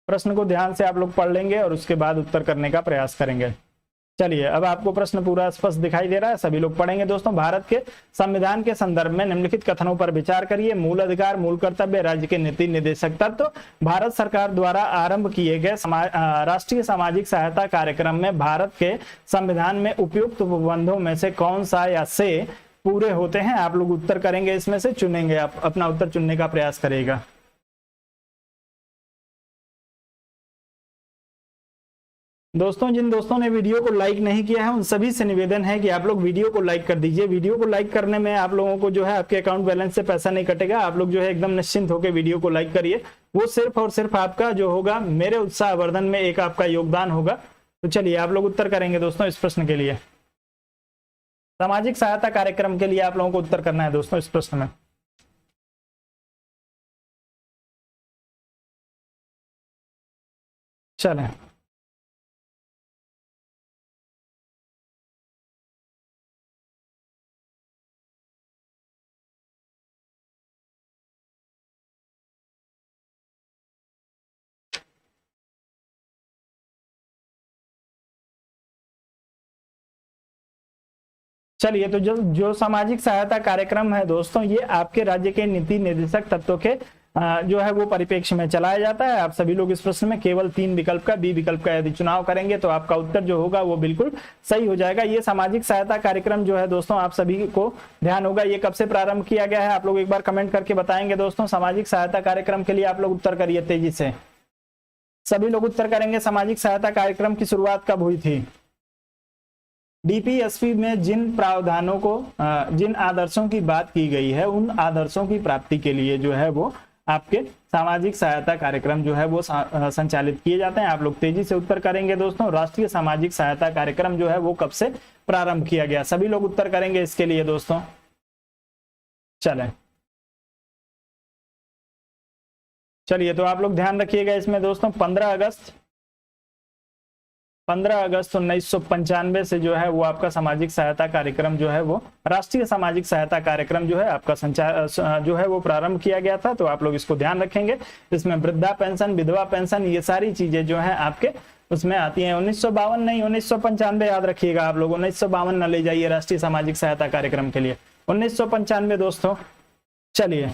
प्रश्न को ध्यान से आप लोग पढ़ लेंगे और उसके बाद उत्तर करने का प्रयास करेंगे। चलिए अब आपको प्रश्न पूरा स्पष्ट दिखाई दे रहा है, सभी लोग पढ़ेंगे दोस्तों। भारत के संविधान के संदर्भ में निम्नलिखित कथनों पर विचार करिए। मूल अधिकार, मूल कर्तव्य, राज्य के नीति निर्देशक तत्व। भारत सरकार द्वारा आरंभ किए गए राष्ट्रीय सामाजिक सहायता कार्यक्रम में भारत के संविधान में उपयुक्त उपबंधों में से कौन सा या से पूरे होते हैं। आप लोग उत्तर करेंगे, इसमें से चुनेंगे, आप अपना उत्तर चुनने का प्रयास करेगा। दोस्तों जिन दोस्तों ने वीडियो को लाइक नहीं किया है उन सभी से निवेदन है कि आप लोग वीडियो को लाइक कर दीजिए। वीडियो को लाइक करने में आप लोगों को जो है आपके अकाउंट बैलेंस से पैसा नहीं कटेगा, आप लोग जो है एकदम निश्चिंत होकर वीडियो को लाइक करिए। वो सिर्फ और सिर्फ आपका जो होगा मेरे उत्साह वर्धन में एक आपका योगदान होगा। तो चलिए आप लोग उत्तर करेंगे दोस्तों इस प्रश्न के लिए। सामाजिक सहायता कार्यक्रम के लिए आप लोगों को उत्तर करना है दोस्तों इस प्रश्न में। चलें चलिए, तो जो सामाजिक सहायता कार्यक्रम है दोस्तों, ये आपके राज्य के नीति निर्देशक तत्वों के जो है वो परिप्रेक्ष्य में चलाया जाता है। आप सभी लोग इस प्रश्न में केवल 3 विकल्प का, बी विकल्प का यदि चुनाव करेंगे तो आपका उत्तर जो होगा वो बिल्कुल सही हो जाएगा। ये सामाजिक सहायता कार्यक्रम जो है दोस्तों, आप सभी को ध्यान होगा ये कब से प्रारंभ किया गया है, आप लोग एक बार कमेंट करके बताएंगे दोस्तों। सामाजिक सहायता कार्यक्रम के लिए आप लोग उत्तर करिए तेजी से, सभी लोग उत्तर करेंगे। सामाजिक सहायता कार्यक्रम की शुरुआत कब हुई थी? डीपीएसपी में जिन प्रावधानों को, जिन आदर्शों की बात की गई है, उन आदर्शों की प्राप्ति के लिए जो है वो आपके सामाजिक सहायता कार्यक्रम जो है वो संचालित किए जाते हैं। आप लोग तेजी से उत्तर करेंगे दोस्तों। राष्ट्रीय सामाजिक सहायता कार्यक्रम जो है वो कब से प्रारंभ किया गया, सभी लोग उत्तर करेंगे इसके लिए दोस्तों। चलिए तो आप लोग ध्यान रखिएगा इसमें दोस्तों। 15 अगस्त 1995 से जो है वो आपका सामाजिक सहायता कार्यक्रम जो है वो राष्ट्रीय सामाजिक सहायता कार्यक्रम जो है आपका जो है वो प्रारंभ किया गया था। तो आप लोग इसको ध्यान रखेंगे। इसमें वृद्धा पेंशन, विधवा पेंशन, ये सारी चीजें जो है आपके उसमें आती हैं। 1952 नहीं, 1995 याद रखिएगा आप लोग, 1952 न ले जाइए राष्ट्रीय सामाजिक सहायता कार्यक्रम के लिए, 1995 दोस्तों। चलिए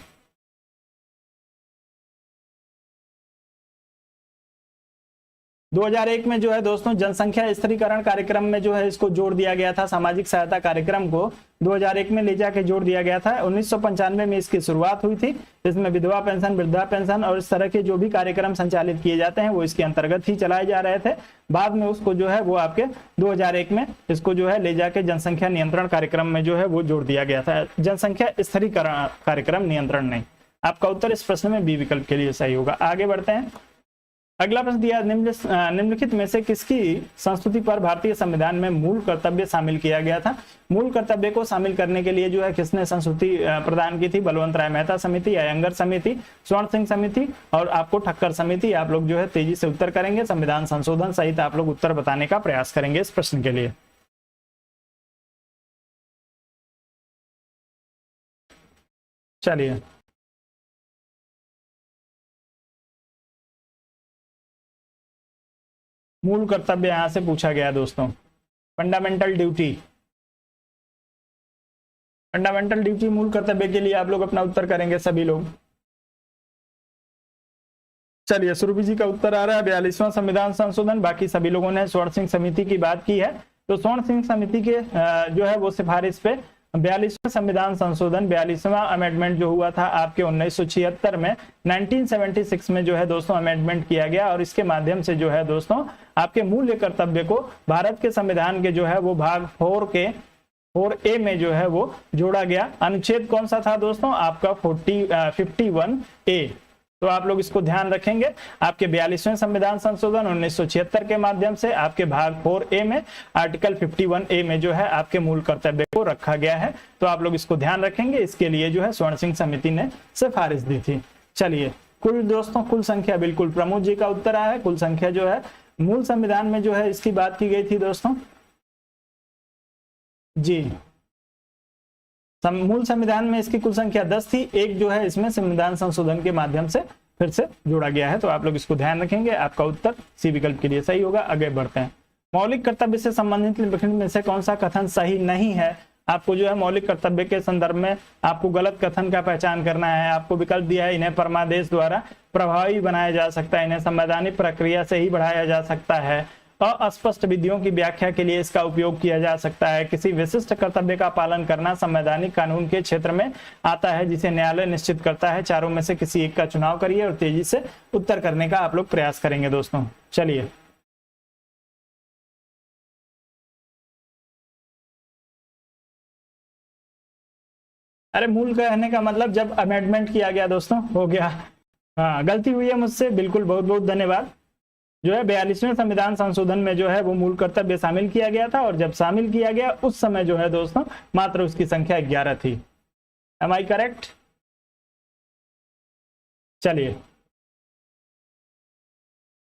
2001 में जो है दोस्तों जनसंख्या स्थिरीकरण कार्यक्रम में जो है इसको जोड़ दिया गया था। सामाजिक सहायता कार्यक्रम को 2001 में ले जाके जोड़ दिया गया था। 1995 में इसकी शुरुआत हुई थी। इसमें विधवा पेंशन, वृद्धा पेंशन और इस तरह के जो भी कार्यक्रम संचालित किए जाते हैं वो इसके अंतर्गत ही चलाए जा रहे थे। बाद में उसको जो है वो आपके 2001 में इसको जो है ले जाके जनसंख्या नियंत्रण कार्यक्रम में जो है वो जोड़ दिया गया था। जनसंख्या स्थिरीकरण कार्यक्रम, नियंत्रण नहीं। आपका उत्तर इस प्रश्न में बी विकल्प के लिए सही होगा। आगे बढ़ते हैं। अगला प्रश्न दिया, निम्नलिखित में से किसकी संस्तुति पर भारतीय संविधान में मूल कर्तव्य शामिल किया गया था? मूल कर्तव्य को शामिल करने के लिए जो है किसने संस्तुति प्रदान की थी? बलवंत राय मेहता समिति, अयंगर समिति, स्वर्ण सिंह समिति और आपको ठक्कर समिति। आप लोग जो है तेजी से उत्तर करेंगे। संविधान संशोधन सहित आप लोग उत्तर बताने का प्रयास करेंगे इस प्रश्न के लिए। चलिए मूल कर्तव्य यहां से पूछा गया दोस्तों। फंडामेंटल ड्यूटी, फंडामेंटल ड्यूटी मूल कर्तव्य के लिए आप लोग अपना उत्तर करेंगे सभी लोग। चलिए सुरभि जी का उत्तर आ रहा है 42वां संविधान संशोधन। बाकी सभी लोगों ने स्वर्ण सिंह समिति की बात की है। तो स्वर्ण सिंह समिति के जो है वो सिफारिश पे 42वां संविधान संशोधन, 42वां अमेंडमेंट जो हुआ था आपके 1976 में, 1976 में जो है दोस्तों अमेंडमेंट किया गया। और इसके माध्यम से जो है दोस्तों आपके मूल्य कर्तव्य को भारत के संविधान के जो है वो भाग 4 के 4A में जो है वो जोड़ा गया। अनुच्छेद कौन सा था दोस्तों? आपका 51A। तो आप लोग इसको ध्यान रखेंगे। आपके 42वें संविधान संशोधन 1976 के माध्यम से आपके भाग 4A में आर्टिकल 51A में जो है आपके मूल कर्तव्य को रखा गया है। तो आप लोग इसको ध्यान रखेंगे। इसके लिए जो है स्वर्ण सिंह समिति ने सिफारिश दी थी। चलिए, कुल दोस्तों कुल संख्या बिल्कुल प्रमोद जी का उत्तर आया है। कुल संख्या जो है मूल संविधान में जो है इसकी बात की गई थी दोस्तों जी, मूल संविधान में इसकी कुल संख्या 10 थी। एक जो है इसमें संविधान संशोधन के माध्यम से फिर से जोड़ा गया है। तो आप लोग इसको ध्यान रखेंगे। आपका उत्तर सी विकल्प के लिए सही होगा। आगे बढ़ते हैं। मौलिक कर्तव्य से संबंधित निम्नलिखित में से कौन सा कथन सही नहीं है? आपको जो है मौलिक कर्तव्य के संदर्भ में आपको गलत कथन का पहचान करना है। आपको विकल्प दिया है, इन्हें परमादेश द्वारा प्रभावी बनाया जा सकता है, इन्हें संवैधानिक प्रक्रिया से ही बढ़ाया जा सकता है, अस्पष्ट विधियों की व्याख्या के लिए इसका उपयोग किया जा सकता है, किसी विशिष्ट कर्तव्य का पालन करना संवैधानिक कानून के क्षेत्र में आता है जिसे न्यायालय निश्चित करता है। चारों में से किसी एक का चुनाव करिए और तेजी से उत्तर करने का आप लोग प्रयास करेंगे दोस्तों। चलिए, अरे मूल कहने का मतलब जब अमेंडमेंट किया गया दोस्तों, हो गया। हाँ, गलती हुई है मुझसे, बिल्कुल, बहुत बहुत धन्यवाद। जो है 42वें संविधान संशोधन में जो है वो मूल कर्तव्य शामिल किया गया था, और जब शामिल किया गया उस समय जो है दोस्तों मात्र उसकी संख्या 11 थी। Am I correct? चलिए,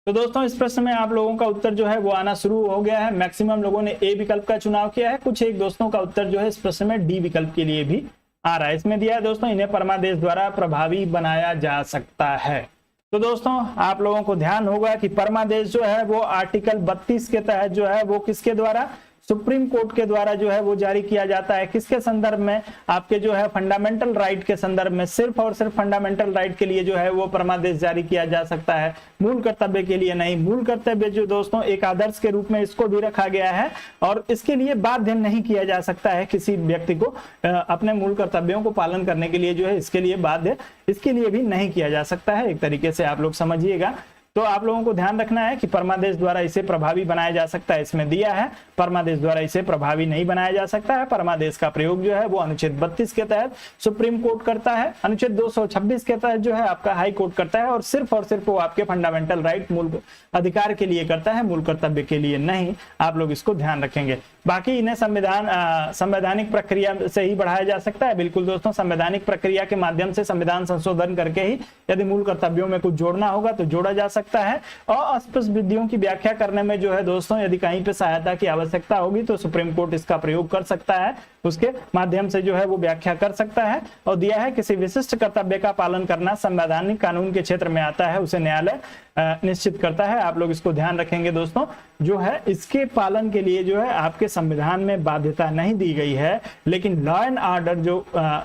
तो दोस्तों इस प्रश्न में आप लोगों का उत्तर जो है वो आना शुरू हो गया है। मैक्सिमम लोगों ने ए विकल्प का चुनाव किया है। कुछ एक दोस्तों का उत्तर जो है इस प्रश्न में डी विकल्प के लिए भी आ रहा है। इसमें दिया है दोस्तों, इन्हें परमादेश द्वारा प्रभावी बनाया जा सकता है। तो दोस्तों आप लोगों को ध्यान होगा कि परमादेश जो है वो आर्टिकल 32 के तहत जो है वो किसके द्वारा? सुप्रीम कोर्ट के द्वारा जो है वो जारी किया जाता है। किसके संदर्भ में? आपके जो है फंडामेंटल राइट के संदर्भ में। सिर्फ और सिर्फ फंडामेंटल राइट के लिए जो है वो परमादेश जारी किया जा सकता है, मूल कर्तव्य के लिए नहीं। मूल कर्तव्य जो दोस्तों एक आदर्श के रूप में इसको भी रखा गया है, और इसके लिए बाध्य नहीं किया जा सकता है किसी व्यक्ति को अपने मूल कर्तव्यों को पालन करने के लिए जो है इसके लिए बाध्य इसके लिए भी नहीं किया जा सकता है। एक तरीके से आप लोग समझिएगा। तो आप लोगों को ध्यान रखना है कि परमादेश द्वारा इसे प्रभावी बनाया जा सकता है, इसमें दिया है। परमादेश द्वारा इसे प्रभावी नहीं बनाया जा सकता है। परमादेश का प्रयोग जो है वो अनुच्छेद 32 के तहत सुप्रीम कोर्ट करता है, अनुच्छेद 226 के तहत जो है आपका हाई कोर्ट करता है, और सिर्फ वो आपके फंडामेंटल राइट, मूल अधिकार के लिए करता है, मूल कर्तव्य के लिए नहीं। आप लोग इसको ध्यान रखेंगे। बाकी इन्हें संवैधानिक प्रक्रिया से ही बढ़ाया जा सकता है। बिल्कुल दोस्तों, संवैधानिक प्रक्रिया के माध्यम से संविधान संशोधन करके ही यदि मूल कर्तव्यों में कुछ जोड़ना होगा तो जोड़ा जा सकता है। और अस्पष्ट विधियों की व्याख्या करने में जो है दोस्तों यदि कहीं पे सहायता की आवश्यकता होगी तो सुप्रीम कोर्ट इसका प्रयोग कर सकता है, उसके माध्यम से जो है वो व्याख्या कर सकता है। और दिया है, किसी विशिष्ट कर्तव्य का पालन करना संवैधानिक कानून के क्षेत्र में आता है, उसे न्यायालय निश्चित करता है। आप लोग इसको ध्यान रखेंगे दोस्तों। जो है इसके पालन के लिए जो है आपके संविधान में बाध्यता नहीं दी गई है, लेकिन लॉ एंड ऑर्डर जो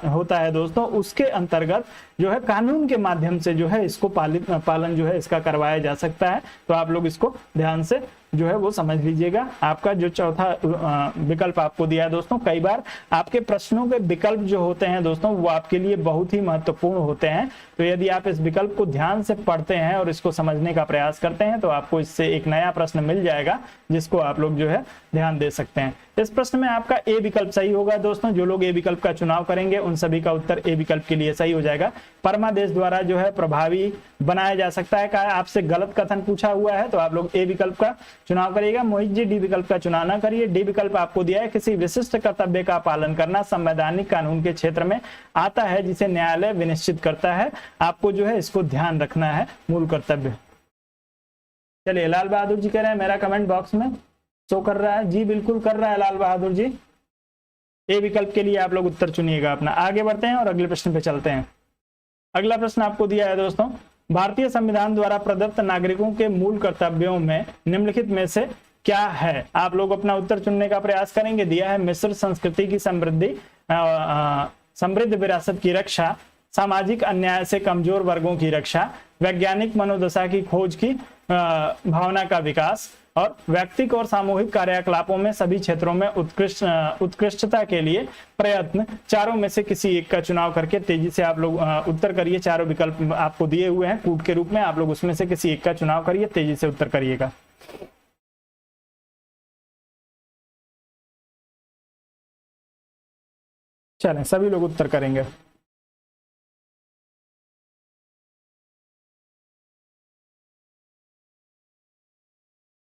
होता है दोस्तों उसके अंतर्गत जो है कानून के माध्यम से जो है इसको पालन जो है इसका करवाया जा सकता है। तो आप लोग इसको ध्यान से जो है वो समझ लीजिएगा। आपका जो चौथा विकल्प आपको दिया है दोस्तों, कई बार आपके प्रश्नों के विकल्प जो होते हैं दोस्तों वो आपके लिए बहुत ही महत्वपूर्ण होते हैं। तो यदि आप इस विकल्प को ध्यान से पढ़ते हैं और इसको समझने का प्रयास करते हैं तो आपको इससे एक नया प्रश्न मिल जाएगा जिसको आप लोग जो है ध्यान दे सकते हैं। इस प्रश्न में आपका ए विकल्प सही होगा दोस्तों। जो लोग ए विकल्प का चुनाव करेंगे उन सभी का उत्तर ए विकल्प के लिए सही हो जाएगा। परमादेश द्वारा जो है प्रभावी बनाया जा सकता है। कहा आपसे गलत कथन पूछा हुआ है तो आप लोग ए विकल्प का चुनाव करिएगा। मोहित जी डी विकल्प का चुनाव ना करिए। डी विकल्प आपको दिया है, किसी विशिष्ट कर्तव्य का पालन करना संवैधानिक कानून के क्षेत्र में आता है जिसे न्यायालय विनिश्चित करता है। आपको जो है इसको ध्यान रखना है, मूल कर्तव्य। चलिए, लाल बहादुर जी कह रहे हैं मेरा कमेंट बॉक्स में शो कर रहा है। जी बिल्कुल कर रहा है लाल बहादुर जी। ए विकल्प के लिए आप लोग उत्तर चुनिएगा अपना। आगे बढ़ते हैं और अगले प्रश्न पे चलते हैं। अगला प्रश्न आपको दिया है दोस्तों, भारतीय संविधान द्वारा प्रदत्त नागरिकों के मूल कर्तव्यों में निम्नलिखित में से क्या है? आप लोग अपना उत्तर चुनने का प्रयास करेंगे। दिया है, मिश्र संस्कृति की समृद्ध विरासत की रक्षा, सामाजिक अन्याय से कमजोर वर्गों की रक्षा, वैज्ञानिक मनोदशा की खोज की भावना का विकास, और व्यक्तिगत और सामूहिक कार्यकलापों में सभी क्षेत्रों में उत्कृष्टता के लिए प्रयत्न। चारों में से किसी एक का चुनाव करके तेजी से आप लोग उत्तर करिए। चारों विकल्प आपको दिए हुए हैं कूट के रूप में, आप लोग उसमें से किसी एक का चुनाव करिए, तेजी से उत्तर करिएगा। चलें सभी लोग उत्तर करेंगे।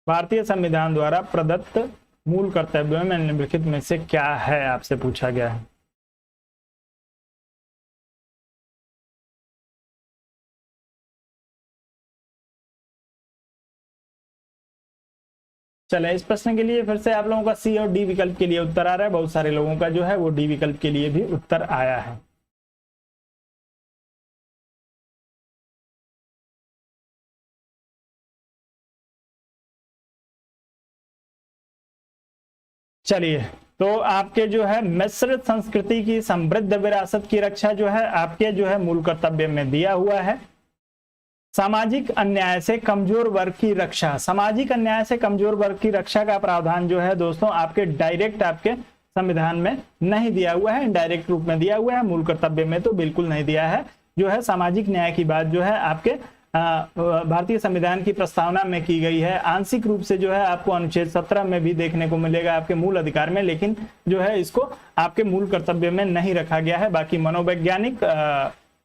भारतीय संविधान द्वारा प्रदत्त मूल कर्तव्यों में निम्नलिखित में से क्या है, आपसे पूछा गया है। चले इस प्रश्न के लिए फिर से आप लोगों का सी और डी विकल्प के लिए उत्तर आ रहा है। बहुत सारे लोगों का जो है वो डी विकल्प के लिए भी उत्तर आया है। चलिए तो आपके जो है मिश्रित संस्कृति की समृद्ध विरासत की रक्षा जो है आपके जो है मूल कर्तव्य में दिया हुआ है। सामाजिक अन्याय से कमजोर वर्ग की रक्षा, सामाजिक अन्याय से कमजोर वर्ग की रक्षा का प्रावधान जो है दोस्तों आपके डायरेक्ट आपके संविधान में नहीं दिया हुआ है, इनडायरेक्ट रूप में दिया हुआ है। मूल कर्तव्य में तो बिल्कुल नहीं दिया है। जो है सामाजिक न्याय की बात जो है आपके भारतीय संविधान की प्रस्तावना में की गई है। आंशिक रूप से जो है आपको अनुच्छेद 17 में भी देखने को मिलेगा आपके मूल अधिकार में, लेकिन जो है इसको आपके मूल कर्तव्य में नहीं रखा गया है। बाकी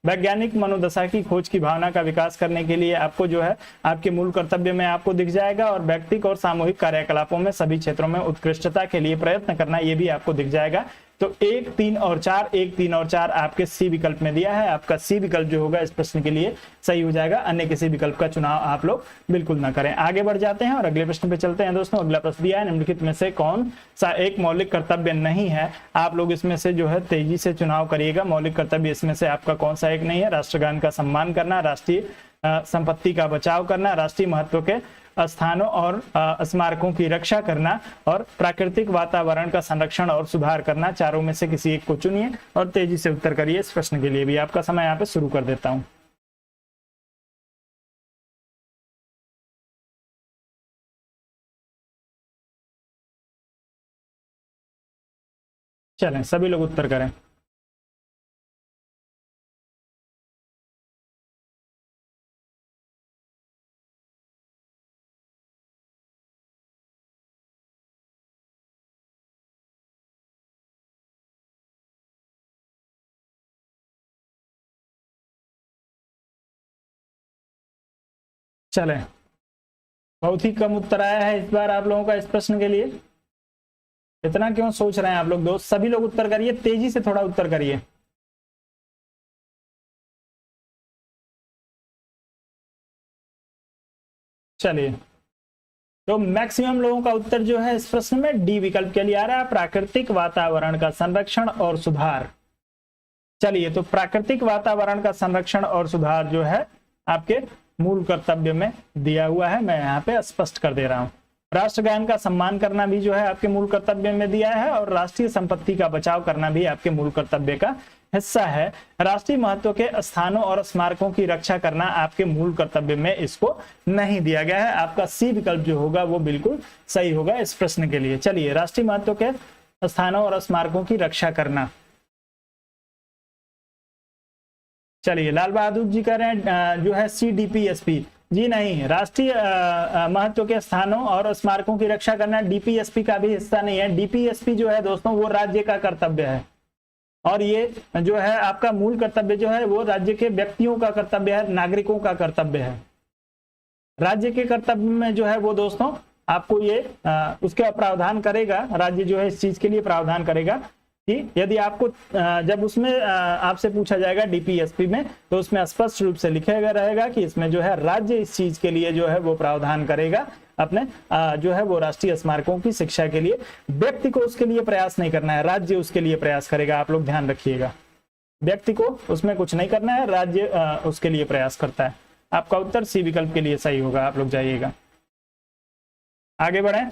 वैज्ञानिक मनोदशा की खोज की भावना का विकास करने के लिए आपको जो है आपके मूल कर्तव्य में आपको दिख जाएगा, और व्यक्तिगत और सामूहिक कार्यकलापों में सभी क्षेत्रों में उत्कृष्टता के लिए प्रयत्न करना, ये भी आपको दिख जाएगा। तो 1, 3 और 4, 1, 3 और 4 आपके सी विकल्प में दिया है। आपका सी विकल्प जो होगा इस प्रश्न के लिए सही हो जाएगा। अन्य किसी विकल्प का चुनाव आप लोग बिल्कुल ना करें। आगे बढ़ जाते हैं और अगले प्रश्न पे चलते हैं दोस्तों। अगला प्रश्न दिया है, निम्नलिखित में से कौन सा एक मौलिक कर्तव्य नहीं है। आप लोग इसमें से जो है तेजी से चुनाव करिएगा। मौलिक कर्तव्य इसमें से आपका कौन सा एक नहीं है। राष्ट्रगान का सम्मान करना, राष्ट्रीय संपत्ति का बचाव करना, राष्ट्रीय महत्व के स्थानों और स्मारकों की रक्षा करना, और प्राकृतिक वातावरण का संरक्षण और सुधार करना। चारों में से किसी एक को चुनिए और तेजी से उत्तर करिए। इस प्रश्न के लिए भी आपका समय यहाँ पे शुरू कर देता हूं। चलें सभी लोग उत्तर करें। चलें बहुत ही कम उत्तर आया है इस बार आप लोगों का इस प्रश्न के लिए। इतना क्यों सोच रहे हैं आप लोग दोस्त? सभी लोग उत्तर करिए, तेजी से थोड़ा उत्तर करिए। चलिए तो मैक्सिमम लोगों का उत्तर जो है इस प्रश्न में डी विकल्प के लिए आ रहा है, प्राकृतिक वातावरण का संरक्षण और सुधार। चलिए तो प्राकृतिक वातावरण का संरक्षण और सुधार जो है आपके मूल कर्तव्य में दिया हुआ है। मैं यहाँ पे स्पष्ट कर दे रहा हूँ। राष्ट्रगान का सम्मान करना भी जो है आपके मूल कर्तव्य में दिया है, और राष्ट्रीय संपत्ति का बचाव करना भी आपके मूल कर्तव्य का हिस्सा है। राष्ट्रीय महत्व के स्थानों और स्मारकों की रक्षा करना आपके मूल कर्तव्य में इसको नहीं दिया गया है। आपका सी विकल्प जो होगा वो बिल्कुल सही होगा इस प्रश्न के लिए। चलिए राष्ट्रीय महत्व के स्थानों और स्मारकों की रक्षा करना। चलिए लाल बहादुर जी कह रहे हैं जो है CDPSP। जी नहीं, राष्ट्रीय महत्व के स्थानों और स्मारकों की रक्षा करना DPSP का भी हिस्सा नहीं है। DPSP जो है दोस्तों वो राज्य का कर्तव्य है, और ये जो है आपका मूल कर्तव्य जो है वो राज्य के व्यक्तियों का कर्तव्य है, नागरिकों का कर्तव्य है। राज्य के कर्तव्य में जो है वो दोस्तों आपको ये उसका प्रावधान करेगा, राज्य जो है इस चीज के लिए प्रावधान करेगा कि यदि आपको जब उसमें आपसे पूछा जाएगा DPSP में, तो उसमें स्पष्ट रूप से लिखा रहेगा कि इसमें जो है राज्य इस चीज के लिए जो है वो प्रावधान करेगा अपने जो है वो राष्ट्रीय स्मारकों की शिक्षा के लिए। व्यक्ति को उसके लिए प्रयास नहीं करना है, राज्य उसके लिए प्रयास करेगा। आप लोग ध्यान रखिएगा, व्यक्ति को उसमें कुछ नहीं करना है, राज्य उसके लिए प्रयास करता है। आपका उत्तर सी विकल्प के लिए सही होगा। आप लोग जाइएगा, आगे बढ़े।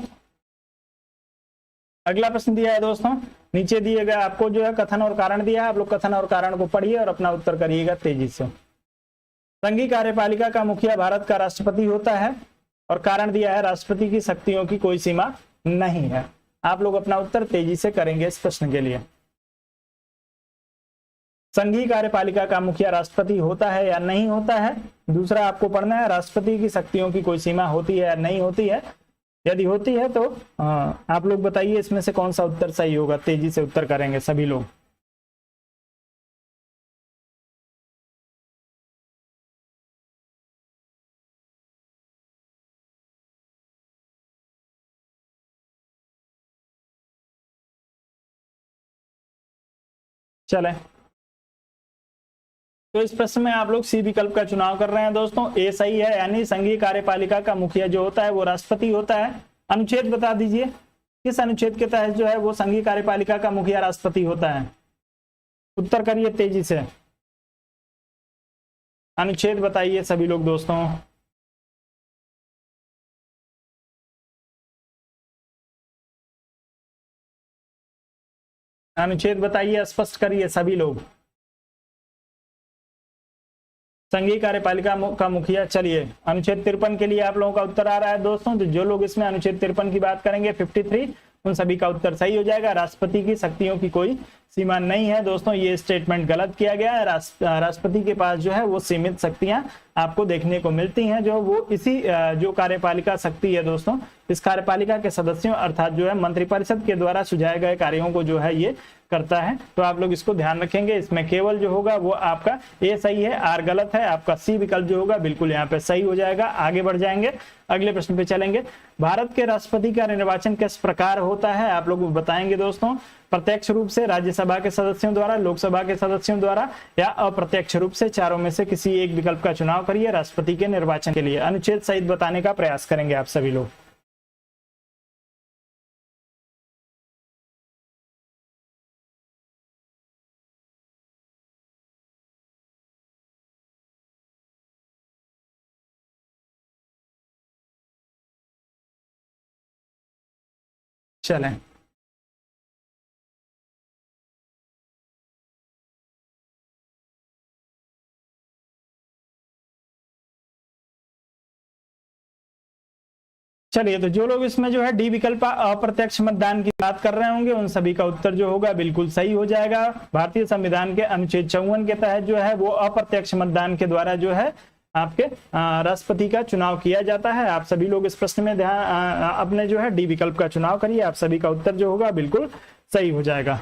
अगला प्रश्न दिया है दोस्तों, नीचे दिए गए आपको जो है कथन और कारण दिया है। आप लोग कथन और कारण को पढ़िए और अपना उत्तर करिएगा तेजी से। संघीय कार्यपालिका का मुखिया भारत का राष्ट्रपति होता है, और कारण दिया है राष्ट्रपति की शक्तियों की कोई सीमा नहीं है। आप लोग अपना उत्तर तेजी से करेंगे इस प्रश्न के लिए। संघीय कार्यपालिका का मुखिया राष्ट्रपति होता है या नहीं होता है। दूसरा आपको पढ़ना है, राष्ट्रपति की शक्तियों की कोई सीमा होती है या नहीं होती है। यदि होती है तो आप लोग बताइए इसमें से कौन सा उत्तर सही होगा। तेजी से उत्तर करेंगे सभी लोग। चले, तो इस प्रश्न में आप लोग सी विकल्प का चुनाव कर रहे हैं दोस्तों, ए सही है, यानी संघीय कार्यपालिका का मुखिया जो होता है वो राष्ट्रपति होता है। अनुच्छेद बता दीजिए, किस अनुच्छेद के तहत जो है वो संघीय कार्यपालिका का मुखिया राष्ट्रपति होता है? उत्तर करिए तेजी से, अनुच्छेद बताइए सभी लोग दोस्तों। अनुच्छेद बताइए, स्पष्ट करिए सभी लोग। संघीय कार्यपालिका का मुखिया, चलिए अनुच्छेद 53 के लिए आप लोगों का उत्तर आ रहा है दोस्तों। तो जो लोग इसमें अनुच्छेद 53 की बात करेंगे 53, उन सभी का उत्तर सही हो जाएगा। राष्ट्रपति की शक्तियों की कोई सीमा नहीं है दोस्तों, ये स्टेटमेंट गलत किया गया है। राष्ट्रपति के पास जो है वो सीमित शक्तियां आपको देखने को मिलती हैं, जो वो इसी जो कार्यपालिका शक्ति है दोस्तों, इस कार्यपालिका के सदस्यों अर्थात जो है मंत्रिपरिषद के द्वारा सुझाए गए कार्यों को जो है ये करता है। तो आप लोग इसको ध्यान रखेंगे। इसमें केवल जो होगा वो आपका ए सही है, आर गलत है, आपका सी विकल्प जो होगा बिल्कुल यहाँ पे सही हो जाएगा। आगे बढ़ जाएंगे, अगले प्रश्न पे चलेंगे। भारत के राष्ट्रपति का निर्वाचन किस प्रकार होता है आप लोग बताएंगे दोस्तों? प्रत्यक्ष रूप से राज्यसभा के सदस्यों द्वारा, लोकसभा के सदस्यों द्वारा, या अप्रत्यक्ष रूप से? चारों में से किसी एक विकल्प का चुनाव करिए राष्ट्रपति के निर्वाचन के लिए। अनुच्छेद सहित बताने का प्रयास करेंगे आप सभी लोग। चलें, चलिए, तो जो लोग इसमें जो है डी विकल्प अप्रत्यक्ष मतदान की बात कर रहे होंगे उन सभी का उत्तर जो होगा बिल्कुल सही हो जाएगा। भारतीय संविधान के अनुच्छेद 54 के तहत जो है वो अप्रत्यक्ष मतदान के द्वारा जो है आपके राष्ट्रपति का चुनाव किया जाता है। आप सभी लोग इस प्रश्न में ध्यान अपने जो है डी विकल्प का चुनाव करिए, आप सभी का उत्तर जो होगा बिल्कुल सही हो जाएगा।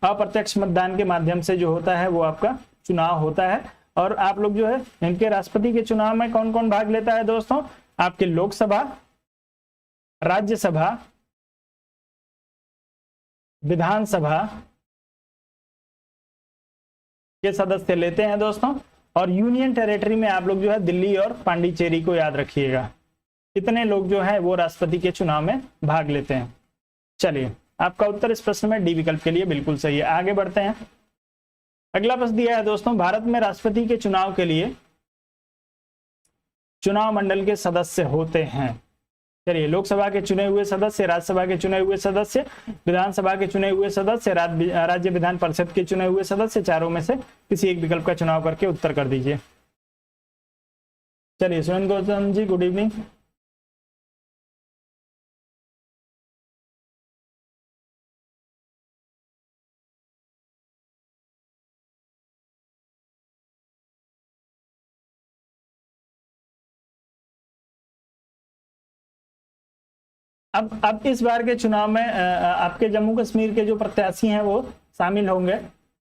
अप्रत्यक्ष मतदान के माध्यम से जो होता है वो आपका चुनाव होता है। और आप लोग जो है इनके राष्ट्रपति के चुनाव में कौन कौन भाग लेता है दोस्तों? आपके लोकसभा, राज्यसभा, विधानसभा के सदस्य लेते हैं दोस्तों। और यूनियन टेरिटरी में आप लोग जो है दिल्ली और पांडिचेरी को याद रखिएगा, इतने लोग जो है वो राष्ट्रपति के चुनाव में भाग लेते हैं। चलिए, आपका उत्तर इस प्रश्न में डी विकल्प के लिए बिल्कुल सही है। आगे बढ़ते हैं, अगला प्रश्न दिया है दोस्तों, भारत में राष्ट्रपति के चुनाव के लिए चुनाव मंडल के सदस्य होते हैं। चलिए, लोकसभा के चुने हुए सदस्य, राज्यसभा के चुने हुए सदस्य, विधानसभा के चुने हुए सदस्य, राज्य विधान परिषद के चुने हुए सदस्य, चारों में से किसी एक विकल्प का चुनाव करके उत्तर कर दीजिए। चलिए, सुरेंद्र गौतम जी, गुड इवनिंग। अब इस बार के चुनाव में आपके जम्मू कश्मीर के जो प्रत्याशी हैं वो शामिल होंगे।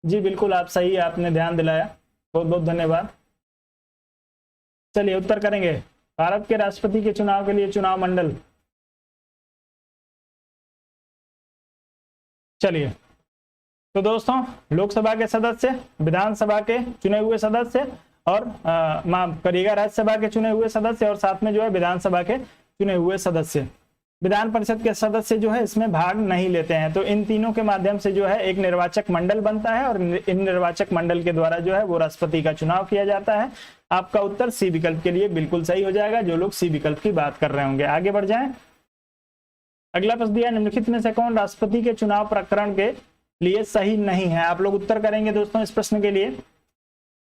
जी बिल्कुल, आप सही, आपने ध्यान दिलाया, बहुत बहुत धन्यवाद। चलिए, उत्तर करेंगे। भारत के राष्ट्रपति के चुनाव के लिए चुनाव मंडल, चलिए, तो दोस्तों लोकसभा के सदस्य, विधानसभा के चुने हुए सदस्य, और माफ करिएगा राज्यसभा के चुने हुए सदस्य, और साथ में जो है विधानसभा के चुने हुए सदस्य। विधान परिषद के सदस्य जो है इसमें भाग नहीं लेते हैं। तो इन तीनों के माध्यम से जो है एक निर्वाचक मंडल बनता है, और इन निर्वाचक मंडल के द्वारा जो है वो राष्ट्रपति का चुनाव किया जाता है। आपका उत्तर सी विकल्प के लिए बिल्कुल सही हो जाएगा, जो लोग सी विकल्प की बात कर रहे होंगे। आगे बढ़ जाएं, अगला प्रश्न दिया, निम्नलिखित में से कौन राष्ट्रपति के चुनाव प्रकरण के लिए सही नहीं है? आप लोग उत्तर करेंगे दोस्तों इस प्रश्न के लिए।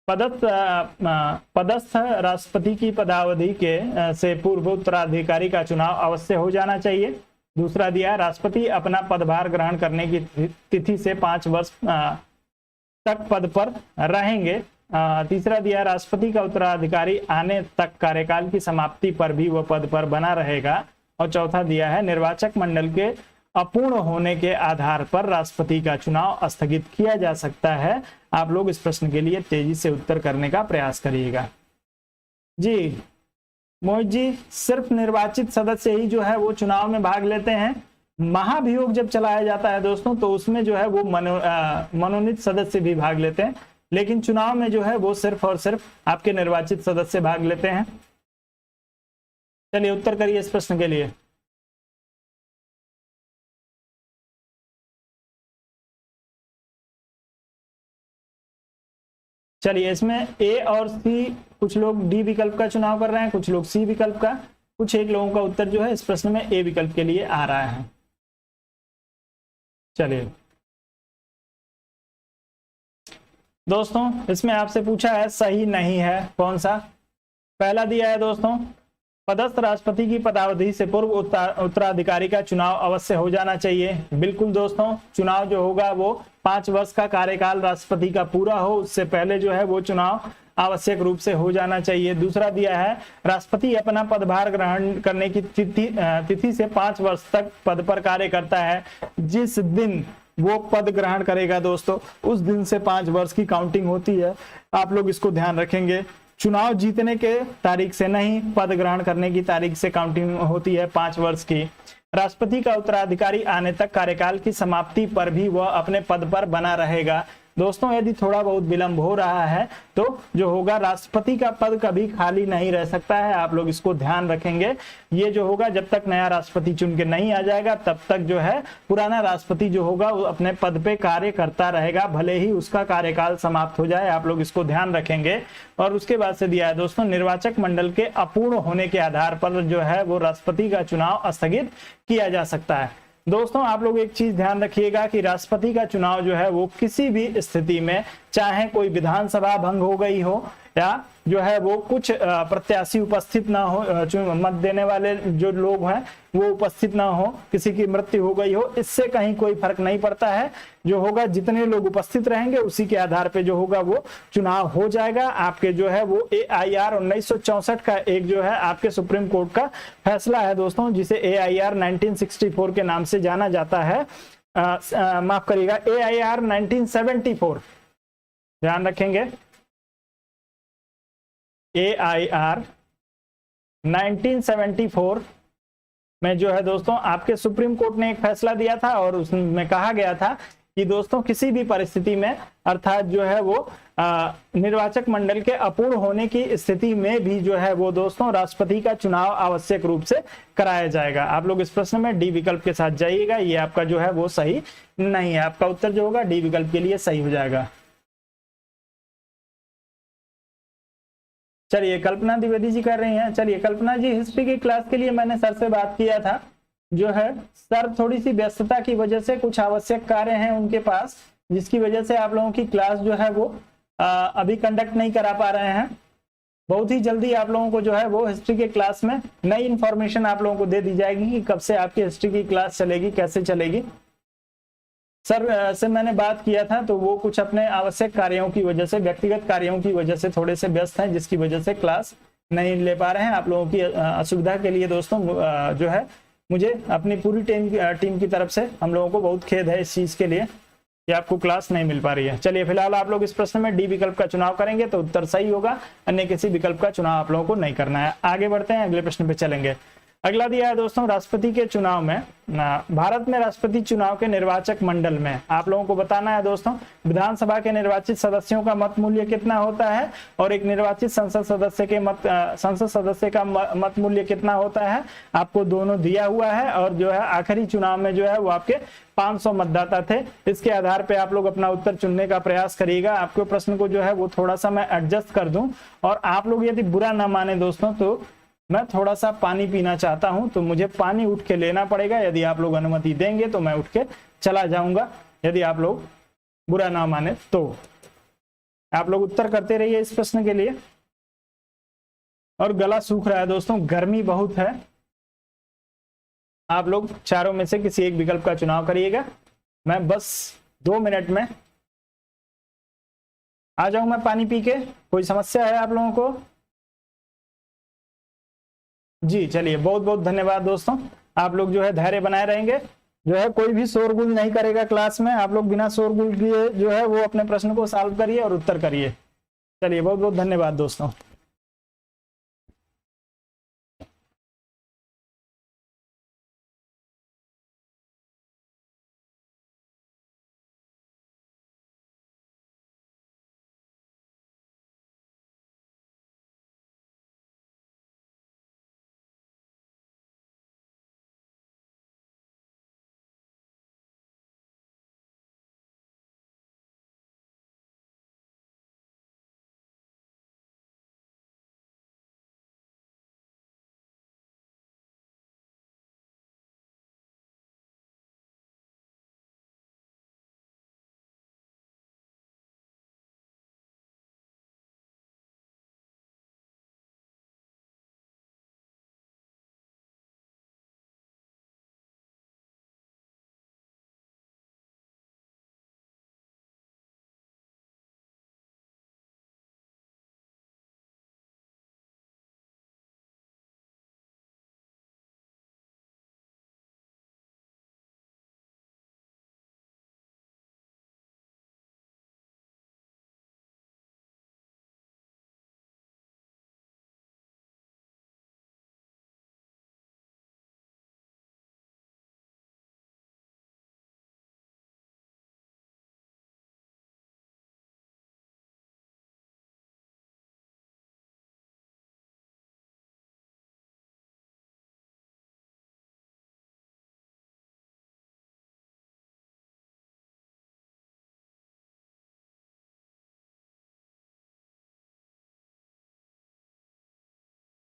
पदस्थ राष्ट्रपति की पदावधि के से पूर्व उत्तराधिकारी का चुनाव अवश्य हो जाना चाहिए। दूसरा दिया, राष्ट्रपति अपना पदभार ग्रहण करने की तिथि से 5 वर्ष तक पद पर रहेंगे। तीसरा दिया, राष्ट्रपति का उत्तराधिकारी आने तक कार्यकाल की समाप्ति पर भी वह पद पर बना रहेगा। और चौथा दिया है, निर्वाचक मंडल के अपूर्ण होने के आधार पर राष्ट्रपति का चुनाव स्थगित किया जा सकता है। आप लोग इस प्रश्न के लिए तेजी से उत्तर करने का प्रयास करिएगा। जी मोहित जी, सिर्फ निर्वाचित सदस्य ही जो है वो चुनाव में भाग लेते हैं, महाभियोग जब चलाया जाता है दोस्तों तो उसमें जो है वो मनोनीत सदस्य भी भाग लेते हैं, लेकिन चुनाव में जो है वो सिर्फ और सिर्फ आपके निर्वाचित सदस्य भाग लेते हैं। चलिए उत्तर करिए इस प्रश्न के लिए। चलिए इसमें ए और सी, कुछ लोग डी विकल्प का चुनाव कर रहे हैं, कुछ लोग सी विकल्प का, कुछ एक लोगों का उत्तर जो है इस प्रश्न में ए विकल्प के लिए आ रहा है। चलिए दोस्तों इसमें आपसे पूछा है सही नहीं है कौन सा। पहला दिया है दोस्तों, पदस्थ राष्ट्रपति की पदावधि से पूर्व उत्तराधिकारी का चुनाव अवश्य हो जाना चाहिए। बिल्कुल दोस्तों, चुनाव जो होगा वो 5 वर्ष का कार्यकाल राष्ट्रपति का पूरा हो उससे पहले जो है वो चुनाव आवश्यक रूप से हो जाना चाहिए। दूसरा दिया है, राष्ट्रपति अपना पदभार ग्रहण करने की तिथि से 5 वर्ष तक पद पर कार्य करता है। जिस दिन वो पद ग्रहण करेगा दोस्तों उस दिन से 5 वर्ष की काउंटिंग होती है। आप लोग इसको ध्यान रखेंगे। चुनाव जीतने के तारीख से नहीं, पद ग्रहण करने की तारीख से काउंटिंग होती है 5 वर्ष की। राष्ट्रपति का उत्तराधिकारी आने तक कार्यकाल की समाप्ति पर भी वह अपने पद पर बना रहेगा। दोस्तों यदि थोड़ा बहुत विलंब हो रहा है तो जो होगा, राष्ट्रपति का पद कभी खाली नहीं रह सकता है। आप लोग इसको ध्यान रखेंगे। ये जो होगा, जब तक नया राष्ट्रपति चुन के नहीं आ जाएगा तब तक जो है पुराना राष्ट्रपति जो होगा वो अपने पद पे कार्य करता रहेगा, भले ही उसका कार्यकाल समाप्त हो जाए। आप लोग इसको ध्यान रखेंगे। और उसके बाद से दिया है दोस्तों, निर्वाचक मंडल के अपूर्ण होने के आधार पर जो है वो राष्ट्रपति का चुनाव स्थगित किया जा सकता है। दोस्तों आप लोग एक चीज ध्यान रखिएगा कि राष्ट्रपति का चुनाव जो है वो किसी भी स्थिति में, चाहे कोई विधानसभा भंग हो गई हो या जो है वो कुछ प्रत्याशी उपस्थित ना हो, मत देने वाले जो लोग हैं वो उपस्थित ना हो, किसी की मृत्यु हो गई हो, इससे कहीं कोई फर्क नहीं पड़ता है। जो होगा, जितने लोग उपस्थित रहेंगे उसी के आधार पे जो होगा वो चुनाव हो जाएगा। आपके जो है वो AIR 1964 का एक जो है आपके सुप्रीम कोर्ट का फैसला है दोस्तों, जिसे AIR 1964 के नाम से जाना जाता है। माफ करिएगा, AIR 1974, ध्यान रखेंगे। AIR 1974 में जो है दोस्तों आपके सुप्रीम कोर्ट ने एक फैसला दिया था और उसमें कहा गया था कि दोस्तों किसी भी परिस्थिति में, अर्थात जो है वो निर्वाचक मंडल के अपूर्ण होने की स्थिति में भी जो है वो दोस्तों राष्ट्रपति का चुनाव आवश्यक रूप से कराया जाएगा। आप लोग इस प्रश्न में डी विकल्प के साथ जाइएगा। ये आपका जो है वो सही नहीं है। आपका उत्तर जो होगा डी विकल्प के लिए सही हो जाएगा। चलिए कल्पना द्विवेदी जी कर रही हैं। चलिए कल्पना जी, हिस्ट्री की क्लास के लिए मैंने सर से बात किया था, जो है सर थोड़ी सी व्यस्तता की वजह से कुछ आवश्यक कार्य हैं उनके पास, जिसकी वजह से आप लोगों की क्लास जो है वो अभी कंडक्ट नहीं करा पा रहे हैं। बहुत ही जल्दी आप लोगों को जो है वो हिस्ट्री के क्लास में नई इंफॉर्मेशन आप लोगों को दे दी जाएगी कि कब से आपकी हिस्ट्री की क्लास चलेगी, कैसे चलेगी। सर से मैंने बात किया था तो वो कुछ अपने आवश्यक कार्यों की वजह से, व्यक्तिगत कार्यों की वजह से थोड़े से व्यस्त हैं, जिसकी वजह से क्लास नहीं ले पा रहे हैं। आप लोगों की असुविधा के लिए दोस्तों जो है मुझे अपनी पूरी टीम की तरफ से हम लोगों को बहुत खेद है इस चीज के लिए कि आपको क्लास नहीं मिल पा रही है। चलिए फिलहाल आप लोग इस प्रश्न में डी विकल्प का चुनाव करेंगे तो उत्तर सही होगा, अन्य किसी विकल्प का चुनाव आप लोगों को नहीं करना है। आगे बढ़ते हैं, अगले प्रश्न पे चलेंगे। अगला दिया है दोस्तों, राष्ट्रपति के चुनाव में, भारत में राष्ट्रपति चुनाव के निर्वाचक मंडल में आप लोगों को बताना है दोस्तों, विधानसभा के निर्वाचित सदस्यों का मत मूल्य कितना होता है और एक निर्वाचित संसद सदस्य का मत मूल्य कितना होता है। आपको दोनों दिया हुआ है और जो है आखिरी चुनाव में जो है वो आपके 500 मतदाता थे। इसके आधार पे आप लोग अपना उत्तर चुनने का प्रयास करिएगा। आपके प्रश्न को जो है वो थोड़ा सा मैं एडजस्ट कर दूं, और आप लोग यदि बुरा ना माने दोस्तों तो मैं थोड़ा सा पानी पीना चाहता हूं, तो मुझे पानी उठ के लेना पड़ेगा। यदि आप लोग अनुमति देंगे तो मैं उठ के चला जाऊंगा, यदि आप लोग बुरा ना माने तो। आप लोग उत्तर करते रहिए इस प्रश्न के लिए। और गला सूख रहा है दोस्तों, गर्मी बहुत है। आप लोग चारों में से किसी एक विकल्प का चुनाव करिएगा। मैं बस 2 मिनट में आ जाऊं मैं पानी पी के। कोई समस्या है आप लोगों को? जी चलिए, बहुत बहुत धन्यवाद दोस्तों। आप लोग जो है धैर्य बनाए रहेंगे, जो है कोई भी शोरगुल नहीं करेगा क्लास में। आप लोग बिना शोरगुल किए जो है वो अपने प्रश्न को सॉल्व करिए और उत्तर करिए। चलिए बहुत बहुत धन्यवाद दोस्तों।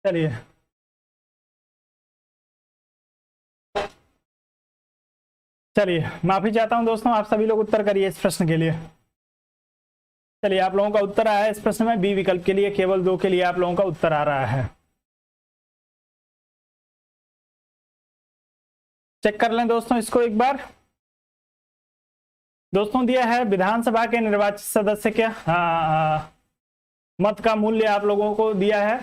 चलिए चलिए माफी चाहता हूं दोस्तों, आप सभी लोग उत्तर करिए इस प्रश्न के लिए। चलिए आप लोगों का उत्तर आया है इस प्रश्न में, बी विकल्प के लिए केवल 2 के लिए आप लोगों का उत्तर आ रहा है। चेक कर लें दोस्तों इसको एक बार। दोस्तों दिया है विधानसभा के निर्वाचित सदस्य के मत का मूल्य आप लोगों को दिया है,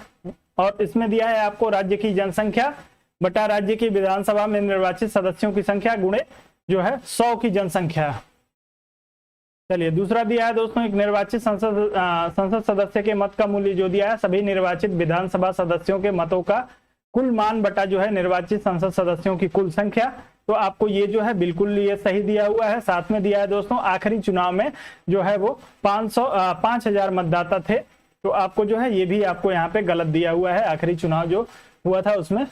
और इसमें दिया है आपको राज्य की जनसंख्या बटा राज्य की विधानसभा में निर्वाचित सदस्यों की संख्या गुणे जो है 100 की जनसंख्या। चलिए दूसरा दिया है दोस्तों एक निर्वाचित संसद सदस्य के मत का मूल्य जो दिया है सभी निर्वाचित विधानसभा सदस्यों के मतों का कुल मान बटा जो है निर्वाचित संसद सदस्यों की कुल संख्या। तो आपको ये जो है बिल्कुल ये सही दिया हुआ है। साथ में दिया है दोस्तों आखिरी चुनाव में जो है वो 5000 मतदाता थे, तो आपको जो है ये भी आपको यहाँ पे गलत दिया हुआ है। आखिरी चुनाव जो हुआ था उसमें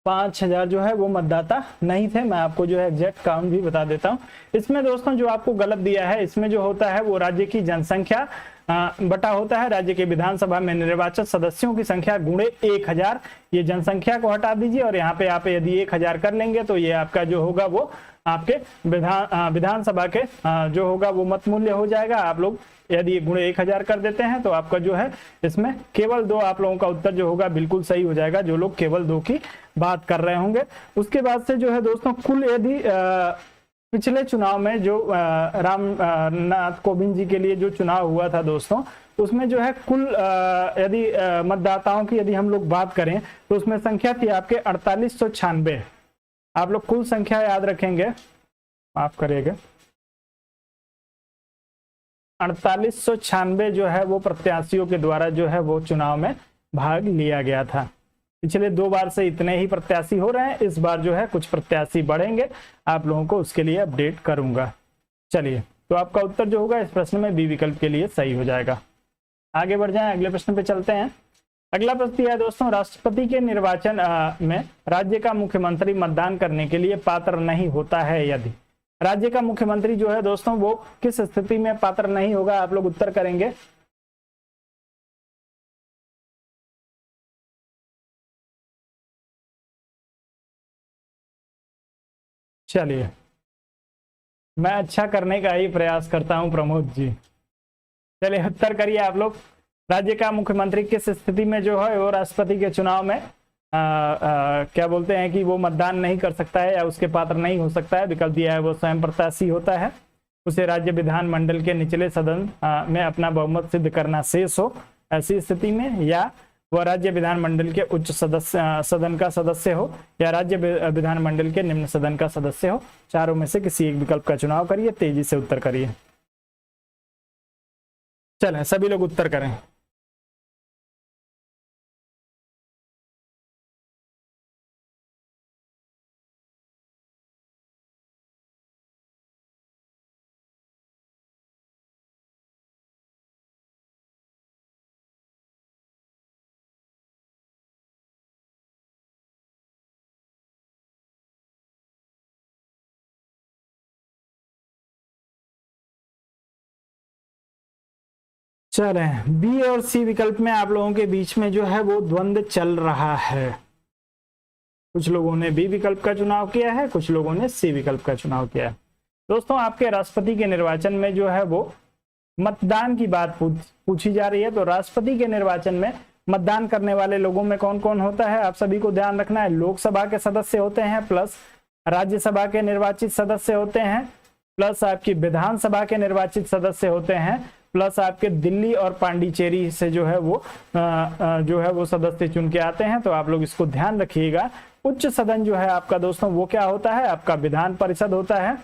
5000 जो है वो मतदाता नहीं थे। मैं आपको जो है एग्जैक्ट काउंट भी बता देता हूँ। इसमें दोस्तों जो आपको गलत दिया है, इसमें जो होता है वो राज्य की जनसंख्या बटा होता है राज्य के विधानसभा में निर्वाचित सदस्यों की संख्या गुणे 1000। ये जनसंख्या को हटा दीजिए और यहाँ पे आप यदि 1000 कर लेंगे तो ये आपका जो होगा वो आपके विधानसभा के जो होगा वो मत मूल्य हो जाएगा। आप लोग यदि गुणे 1000 कर देते हैं तो आपका जो है इसमें केवल 2 आप लोगों का उत्तर जो होगा बिल्कुल सही हो जाएगा, जो लोग केवल 2 की बात कर रहे होंगे। उसके बाद से जो है दोस्तों कुल यदि पिछले चुनाव में जो राम नाथ कोविंद जी के लिए जो चुनाव हुआ था दोस्तों, उसमें जो है कुल यदि मतदाताओं की यदि हम लोग बात करें तो उसमें संख्या थी आपके 4896। आप लोग कुल संख्या याद रखेंगे, माफ करिएगा, 4896 जो है वो प्रत्याशियों के द्वारा जो है वो चुनाव में भाग लिया गया था। पिछले 2 बार से इतने ही प्रत्याशी हो रहे हैं, इस बार जो है कुछ प्रत्याशी बढ़ेंगे, आप लोगों को उसके लिए अपडेट करूंगा। चलिए तो आपका उत्तर जो होगा इस प्रश्न में बी विकल्प के लिए सही हो जाएगा। आगे बढ़ जाएं, अगले प्रश्न पे चलते हैं। अगला प्रश्न है दोस्तों, राष्ट्रपति के निर्वाचन में राज्य का मुख्यमंत्री मतदान करने के लिए पात्र नहीं होता है यदि। राज्य का मुख्यमंत्री जो है दोस्तों वो किस स्थिति में पात्र नहीं होगा, आप लोग उत्तर करेंगे। चलिए मैं अच्छा करने का ही प्रयास करता हूं प्रमोद जी। चलिए उत्तर करिए आप लोग। राज्य का मुख्यमंत्री किस स्थिति में जो है वो राष्ट्रपति के चुनाव में क्या बोलते हैं कि वो मतदान नहीं कर सकता है या उसके पात्र नहीं हो सकता है। विकल्प दिया है वो स्वयं प्रत्याशी होता है, उसे राज्य विधानमंडल के निचले सदन में अपना बहुमत सिद्ध करना शेष हो ऐसी स्थिति में, या वह राज्य विधानमंडल के उच्च सदन का सदस्य हो, या राज्य विधानमंडल के निम्न सदन का सदस्य हो। चारों में से किसी एक विकल्प का चुनाव करिए, तेजी से उत्तर करिए। चलें सभी लोग उत्तर करें। चलें बी और सी विकल्प में आप लोगों के बीच में जो है वो द्वंद्व चल रहा है। कुछ लोगों ने बी विकल्प का चुनाव किया है, कुछ लोगों ने सी विकल्प का चुनाव किया है। दोस्तों आपके राष्ट्रपति के निर्वाचन में जो है वो मतदान की बात पूछी जा रही है। तो राष्ट्रपति के निर्वाचन में मतदान करने वाले लोगों में कौन कौन होता है, आप सभी को ध्यान रखना है। लोकसभा के सदस्य होते हैं, प्लस राज्यसभा के निर्वाचित सदस्य होते हैं, प्लस आपकी विधानसभा के निर्वाचित सदस्य होते हैं, प्लस आपके दिल्ली और पांडिचेरी से जो है वो सदस्य चुन के आते हैं। तो आप लोग इसको ध्यान रखिएगा। उच्च सदन जो है आपका दोस्तों वो क्या होता है, आपका विधान परिषद होता है।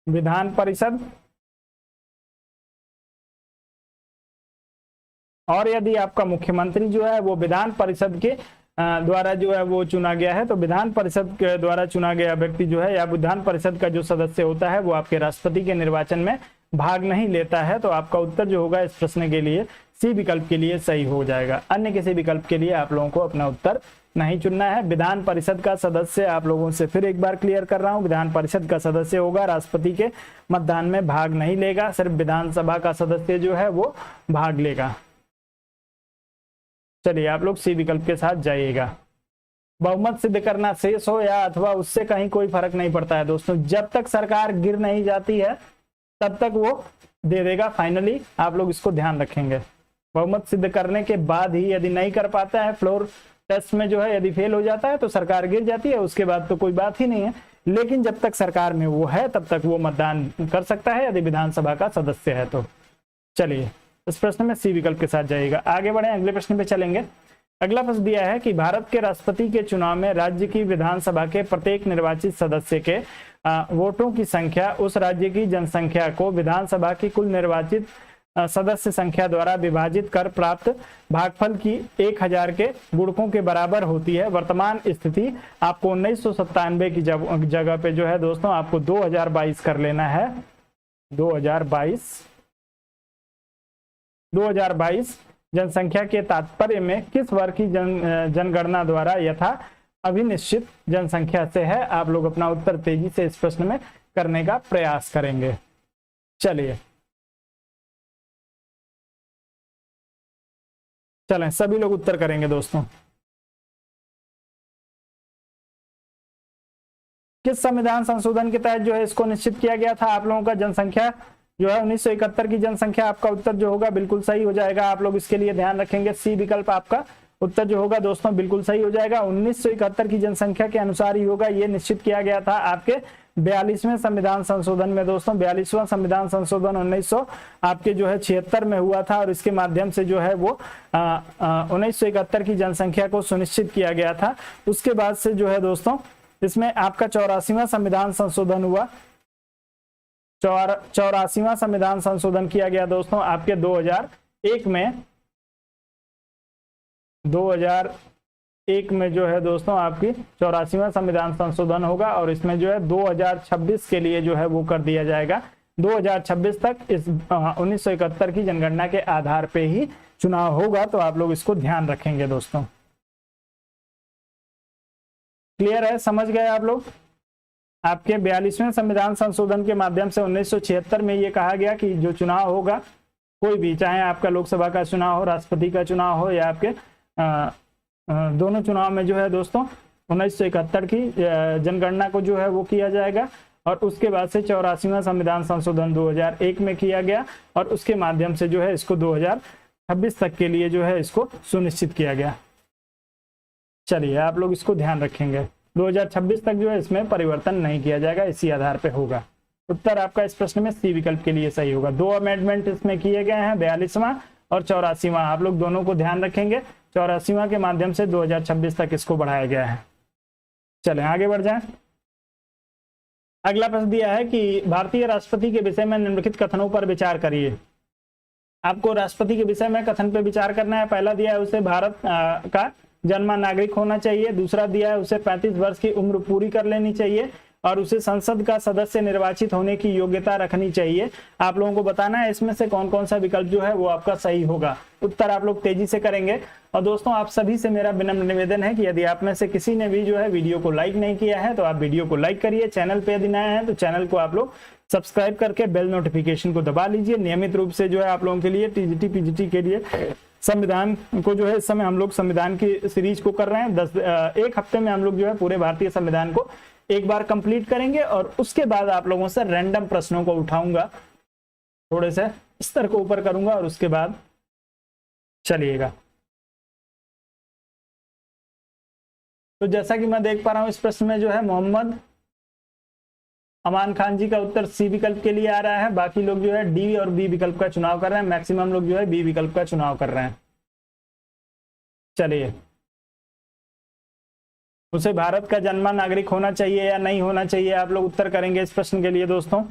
विधान परिषद, और यदि आपका मुख्यमंत्री जो है वो विधान परिषद के द्वारा जो है वो चुना गया है, तो विधान परिषद के द्वारा चुना गया व्यक्ति जो है या विधान परिषद का जो सदस्य होता है वो आपके राष्ट्रपति के निर्वाचन में भाग नहीं लेता है। तो आपका उत्तर जो होगा इस प्रश्न के लिए सी विकल्प के लिए सही हो जाएगा। अन्य किसी विकल्प के लिए आप लोगों को अपना उत्तर नहीं चुनना है। विधान परिषद का सदस्य, आप लोगों से फिर एक बार क्लियर कर रहा हूं, विधान परिषद का सदस्य होगा, राष्ट्रपति के मतदान में भाग नहीं लेगा। सिर्फ विधानसभा का सदस्य जो है वो भाग लेगा। चलिए आप लोग सी विकल्प के साथ जाइएगा। बहुमत सिद्ध करना शेष हो या अथवा उससे कहीं कोई फर्क नहीं पड़ता है दोस्तों, जब तक सरकार गिर नहीं जाती है तब तक वो दे देगा फाइनली, आप लोग इसको ध्यान रखेंगे। बहुमत सिद्ध करने के बाद ही यदि नहीं कर पाता है, फ्लोर टेस्ट में जो है यदि फेल हो जाता है तो सरकार गिर जाती है, उसके बाद तो कोई बात ही नहीं है। लेकिन जब तक सरकार में वो है तब तक वो मतदान कर सकता है यदि विधानसभा का सदस्य है तो। चलिए इस प्रश्न में सी विकल्प के साथ जाइएगा। आगे बढ़े, अगले प्रश्न पे चलेंगे। अगला प्रश्न दिया है कि भारत के राष्ट्रपति के चुनाव में राज्य की विधानसभा के प्रत्येक निर्वाचित सदस्य के वोटों की संख्या उस राज्य की जनसंख्या को विधानसभा की कुल निर्वाचित सदस्य संख्या द्वारा विभाजित कर प्राप्त भागफल की 1000 के गुणकों के बराबर होती है। वर्तमान स्थिति आपको 1997 की जगह पे जो है दोस्तों आपको 2022 कर लेना है। 2022 जनसंख्या के तात्पर्य में किस वर्ग की जनगणना द्वारा यथा अभिनिश्चित जनसंख्या से है। आप लोग अपना उत्तर तेजी से इस प्रश्न में करने का प्रयास करेंगे। चलिए चलें सभी लोग उत्तर करेंगे दोस्तों। किस संविधान संशोधन के तहत जो है इसको निश्चित किया गया था आप लोगों का जनसंख्या जो है 1971 की जनसंख्या आपका उत्तर जो होगा बिल्कुल सही हो जाएगा। आप लोग इसके लिए ध्यान रखेंगे, सी विकल्प आपका उत्तर जो होगा दोस्तों बिल्कुल सही हो जाएगा। 1971 की जनसंख्या के अनुसार ही होगा, ये निश्चित किया गया था आपके 42वें संविधान संशोधन में दोस्तों। 42वां संविधान संशोधन 1900 आपके जो है 76 में हुआ था और इसके माध्यम से जो है वो 1971 की जनसंख्या को सुनिश्चित किया गया था। उसके बाद से जो है दोस्तों इसमें आपका 84वां संविधान संशोधन हुआ। 84वां संविधान संशोधन किया गया दोस्तों आपके 2001 में। 2001 में जो है दोस्तों आपकी 84वां संविधान संशोधन होगा और इसमें जो है 2026 के लिए जो है वो कर दिया जाएगा। 2026 तक इस 1971 की जनगणना के आधार पे ही चुनाव होगा, तो आप लोग इसको ध्यान रखेंगे दोस्तों। क्लियर है, समझ गए आप लोग। आपके 42वें संविधान संशोधन के माध्यम से 1976 में ये कहा गया कि जो चुनाव होगा कोई भी, चाहे आपका लोकसभा का चुनाव हो, राष्ट्रपति का चुनाव हो या आपके दोनों चुनाव में जो है दोस्तों 1971 की जनगणना को जो है वो किया जाएगा। और उसके बाद से 84वां संविधान संशोधन 2001 में किया गया और उसके माध्यम से जो है इसको 2026 तक के लिए जो है इसको सुनिश्चित किया गया। चलिए आप लोग इसको ध्यान रखेंगे, 2026 तक जो है इसमें परिवर्तन नहीं किया जाएगा, इसी आधार पे होगा। उत्तर आपका इस प्रश्न में सी विकल्प के लिए सही होगा। 2 अमेंडमेंट इसमें किए गए हैं, 42वां और 84वां। आप लोग दोनों को ध्यान रखेंगे, 84वां के माध्यम से 2026 तक इसको बढ़ाया गया है। चलें आगे बढ़ जाएं। अगला प्रश्न दिया है कि भारतीय राष्ट्रपति के विषय में निम्नलिखित कथनों पर विचार करिए। आपको राष्ट्रपति के विषय में कथन पे विचार करना है। पहला दिया है उसे भारत का जन्मा नागरिक होना चाहिए। दूसरा दिया है उसे 35 वर्ष की उम्र पूरी कर लेनी चाहिए और उसे संसद का सदस्य निर्वाचित होने की योग्यता रखनी चाहिए। आप लोगों को बताना है इसमें से कौन कौन सा विकल्प जो है वो आपका सही होगा। उत्तर आप लोग तेजी से करेंगे। और दोस्तों आप सभी से मेरा विनम्र निवेदन है कि यदि आप में से किसी ने भी जो है वीडियो को लाइक नहीं किया है तो आप वीडियो को लाइक करिए। चैनल पे यदि नए हैं तो चैनल को आप लोग सब्सक्राइब करके बेल नोटिफिकेशन को दबा लीजिए। नियमित रूप से जो है आप लोगों के लिए टीजीटी पीजीटी के लिए संविधान को जो है इस समय हम लोग संविधान की सीरीज को कर रहे हैं। एक हफ्ते में हम लोग जो है पूरे भारतीय संविधान को एक बार कंप्लीट करेंगे और उसके बाद आप लोगों से रैंडम प्रश्नों को उठाऊंगा, थोड़े से स्तर को ऊपर करूंगा और उसके बाद चलिएगा। तो जैसा कि मैं देख पा रहा हूं इस प्रश्न में जो है मोहम्मद अमान खान जी का उत्तर सी विकल्प के लिए आ रहा है। बाकी लोग जो है डी और बी विकल्प का चुनाव कर रहे हैं। मैक्सिमम लोग जो है बी विकल्प का चुनाव कर रहे हैं। चलिए, उसे भारत का जन्मा नागरिक होना चाहिए या नहीं होना चाहिए, आप लोग उत्तर करेंगे इस प्रश्न के लिए दोस्तों।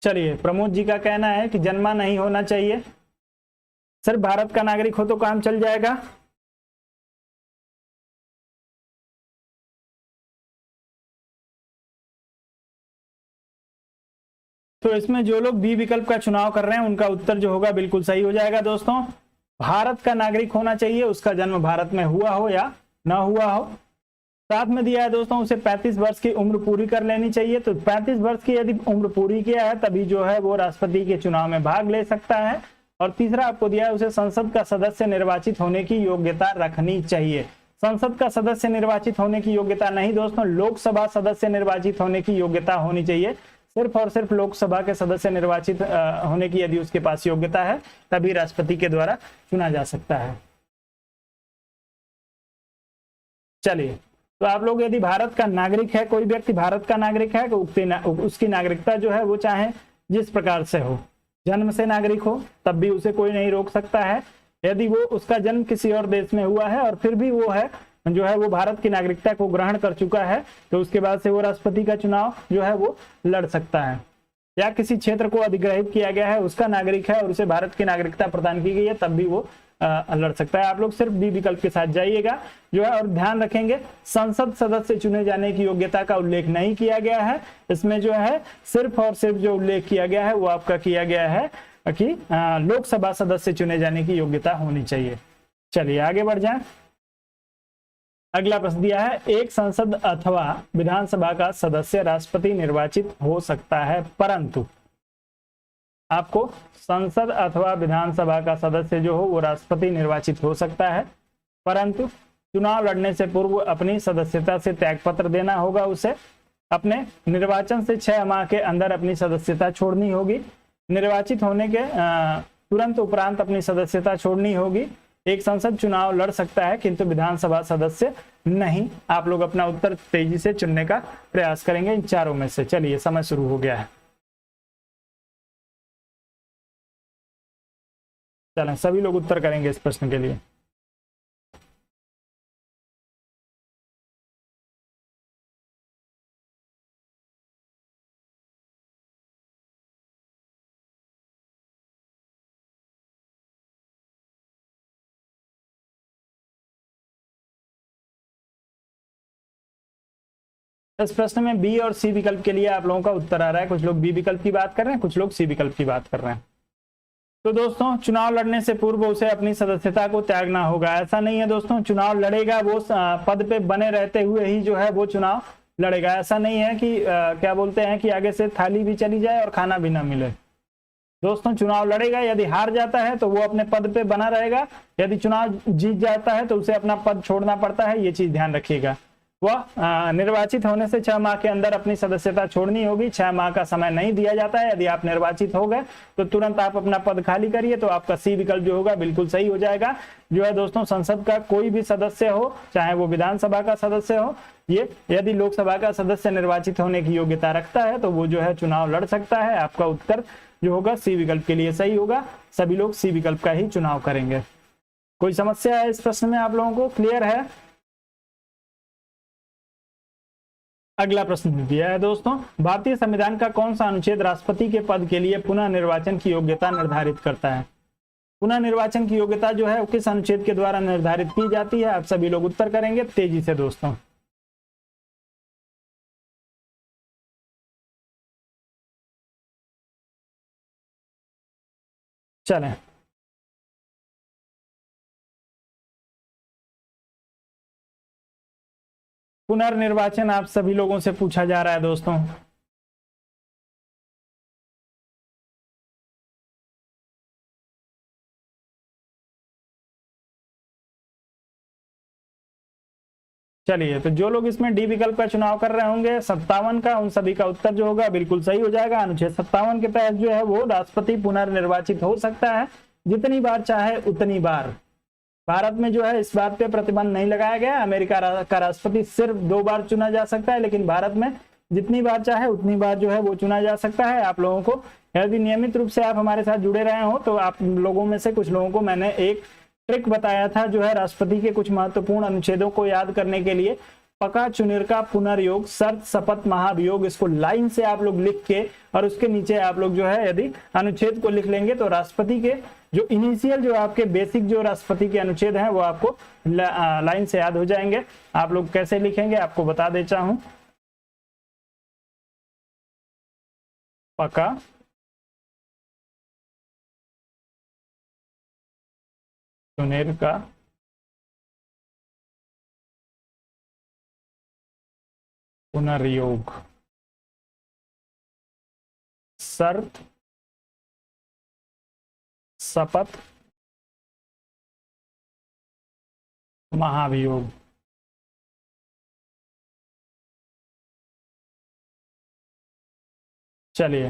चलिए, प्रमोद जी का कहना है कि जन्मा नहीं होना चाहिए, सिर्फ भारत का नागरिक हो तो काम चल जाएगा। तो इसमें जो लोग बी विकल्प का चुनाव कर रहे हैं उनका उत्तर जो होगा बिल्कुल सही हो जाएगा दोस्तों। भारत का नागरिक होना चाहिए, उसका जन्म भारत में हुआ हो या ना हुआ हो। साथ में दिया है दोस्तों उसे 35 वर्ष की उम्र पूरी कर लेनी चाहिए। तो 35 वर्ष की यदि उम्र पूरी किया है तभी जो है वो राष्ट्रपति के चुनाव में भाग ले सकता है। और तीसरा आपको दिया है उसे संसद का सदस्य निर्वाचित होने की योग्यता रखनी चाहिए। संसद का सदस्य निर्वाचित होने की योग्यता नहीं दोस्तों, लोकसभा सदस्य निर्वाचित होने की योग्यता होनी चाहिए। सिर्फ और सिर्फ लोकसभा के सदस्य निर्वाचित होने की यदि उसके पास योग्यता है तभी राष्ट्रपति के द्वारा चुना जा सकता है। चलिए, तो आप लोग यदि भारत का नागरिक है, कोई व्यक्ति भारत का नागरिक है तो उसकी नागरिकता जो है वो चाहे जिस प्रकार से हो, जन्म से नागरिक हो तब भी उसे कोई नहीं रोक सकता है। यदि वो उसका जन्म किसी और देश में हुआ है और फिर भी वो है जो है वो भारत की नागरिकता को ग्रहण कर चुका है तो उसके बाद से वो राष्ट्रपति का चुनाव जो है वो लड़ सकता है। या किसी क्षेत्र को अधिग्रहित किया गया है, उसका नागरिक है और उसे भारत की नागरिकता प्रदान की गई है तब भी वो लड़ सकता है। आप लोग सिर्फ बी विकल्प के साथ जाइएगा जो है। और ध्यान रखेंगे संसद सदस्य चुने जाने की योग्यता का उल्लेख नहीं किया गया है। इसमें जो है सिर्फ और सिर्फ जो उल्लेख किया गया है वो आपका किया गया है कि लोकसभा सदस्य चुने जाने की योग्यता होनी चाहिए। चलिए आगे बढ़ जाएं। अगला प्रश्न दिया है, एक संसद अथवा विधानसभा का सदस्य राष्ट्रपति निर्वाचित हो सकता है परंतु, आपको संसद अथवा विधानसभा का सदस्य जो हो वो राष्ट्रपति निर्वाचित हो सकता है परंतु चुनाव लड़ने से पूर्व अपनी सदस्यता से त्यागपत्र देना होगा। उसे अपने निर्वाचन से 6 माह के अंदर अपनी सदस्यता छोड़नी होगी। निर्वाचित होने के तुरंत उपरांत अपनी सदस्यता छोड़नी होगी। एक संसद चुनाव लड़ सकता है किंतु विधानसभा सदस्य नहीं। आप लोग अपना उत्तर तेजी से चुनने का प्रयास करेंगे इन चारों में से। चलिए, समय शुरू हो गया है। चलें, सभी लोग उत्तर करेंगे इस प्रश्न के लिए। इस प्रश्न में बी और सी विकल्प के लिए आप लोगों का उत्तर आ रहा है। कुछ लोग बी विकल्प की बात कर रहे हैं, कुछ लोग सी विकल्प की बात कर रहे हैं। तो दोस्तों, चुनाव लड़ने से पूर्व उसे अपनी सदस्यता को त्यागना होगा। ऐसा नहीं है दोस्तों, चुनाव लड़ेगा वो पद पे बने रहते हुए ही जो है वो चुनाव लड़ेगा। ऐसा नहीं है कि क्या बोलते हैं कि आगे से थाली भी चली जाए और खाना भी ना मिले। दोस्तों, चुनाव लड़ेगा, यदि हार जाता है तो वो अपने पद पे बना रहेगा, यदि चुनाव जीत जाता है तो उसे अपना पद छोड़ना पड़ता है। ये चीज ध्यान रखिएगा। वह निर्वाचित होने से 6 माह के अंदर अपनी सदस्यता छोड़नी होगी। 6 माह का समय नहीं दिया जाता है। यदि आप निर्वाचित हो गए तो तुरंत आप अपना पद खाली करिए, तो आपका सी विकल्प जो होगा बिल्कुल सही हो जाएगा। जो है दोस्तों, संसद का कोई भी सदस्य हो, चाहे वो विधानसभा का सदस्य हो, ये यदि लोकसभा का सदस्य निर्वाचित होने की योग्यता रखता है तो वो जो है चुनाव लड़ सकता है। आपका उत्तर जो होगा सी विकल्प के लिए सही होगा। सभी लोग सी विकल्प का ही चुनाव करेंगे। कोई समस्या है इस प्रश्न में? आप लोगों को क्लियर है? अगला प्रश्न दिया है दोस्तों, भारतीय संविधान का कौन सा अनुच्छेद राष्ट्रपति के पद के लिए पुनः निर्वाचन की योग्यता निर्धारित करता है? पुनः निर्वाचन की योग्यता जो है किस अनुच्छेद के द्वारा निर्धारित की जाती है? आप सभी लोग उत्तर करेंगे तेजी से दोस्तों। चलें, पुनर्निर्वाचन आप सभी लोगों से पूछा जा रहा है दोस्तों। चलिए, तो जो लोग इसमें डी विकल्प का चुनाव कर रहे होंगे 57 का, उन सभी का उत्तर जो होगा बिल्कुल सही हो जाएगा। अनुच्छेद 57 के तहत जो है वो राष्ट्रपति पुनर्निर्वाचित हो सकता है, जितनी बार चाहे उतनी बार। भारत में जो है इस बात पे प्रतिबंध नहीं लगाया गया। अमेरिका का राष्ट्रपति सिर्फ 2 बार चुना जा सकता है, लेकिन भारत में जितनी बार चाहे उतनी बार जो है वो चुना जा सकता है। आप लोगों को यदि नियमित रूप से आप हमारे साथ जुड़े रहे हो तो आप लोगों में से कुछ लोगों को मैंने एक ट्रिक बताया था, जो है राष्ट्रपति के कुछ महत्वपूर्ण अनुच्छेदों को याद करने के लिए। पका चुनिर का पुनर्योग शर्त शपथ महाभियोग, इसको लाइन से आप लोग लिख के और उसके नीचे आप लोग जो है यदि अनुच्छेद को लिख लेंगे तो राष्ट्रपति के जो इनिशियल जो आपके बेसिक जो राष्ट्रपति के अनुच्छेद हैं वो आपको लाइन से याद हो जाएंगे। आप लोग कैसे लिखेंगे आपको बता देता हूं। पका चुनिर का पुनर्योग, शर्त, शपथ, महाभियोग। चलिए,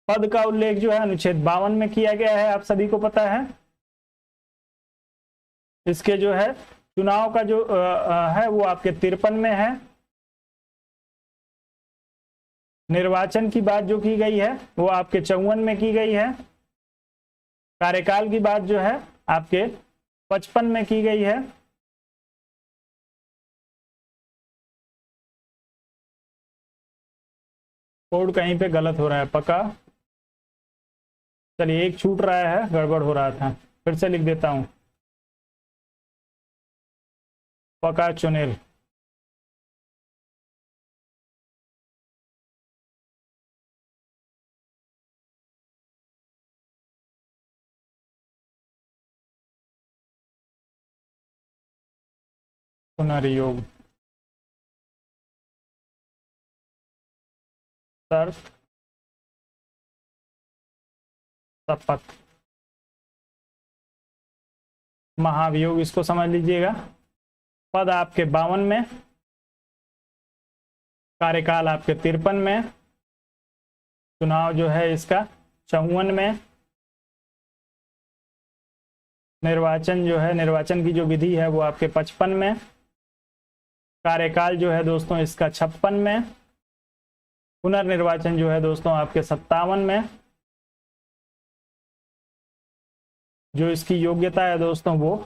पद का उल्लेख जो है अनुच्छेद 52 में किया गया है, आप सभी को पता है। इसके जो है चुनाव का जो है वो आपके 53 में है। निर्वाचन की बात जो की गई है वो आपके 54 में की गई है। कार्यकाल की बात जो है आपके 55 में की गई है। कोड कहीं पे गलत हो रहा है पक्का। चलिए, एक छूट रहा है, गड़बड़ हो रहा था, फिर से लिख देता हूं। पक्का चुनेल, पुनर्योग, शर्त, शपथ, महाभियोग। इसको समझ लीजिएगा। पद आपके 52 में, कार्यकाल आपके 53 में, चुनाव जो है इसका 54 में, निर्वाचन जो है, निर्वाचन की जो विधि है वो आपके 55 में, कार्यकाल जो है दोस्तों इसका 56 में, पुनर्निर्वाचन जो है दोस्तों आपके 57 में, जो इसकी योग्यता है दोस्तों वो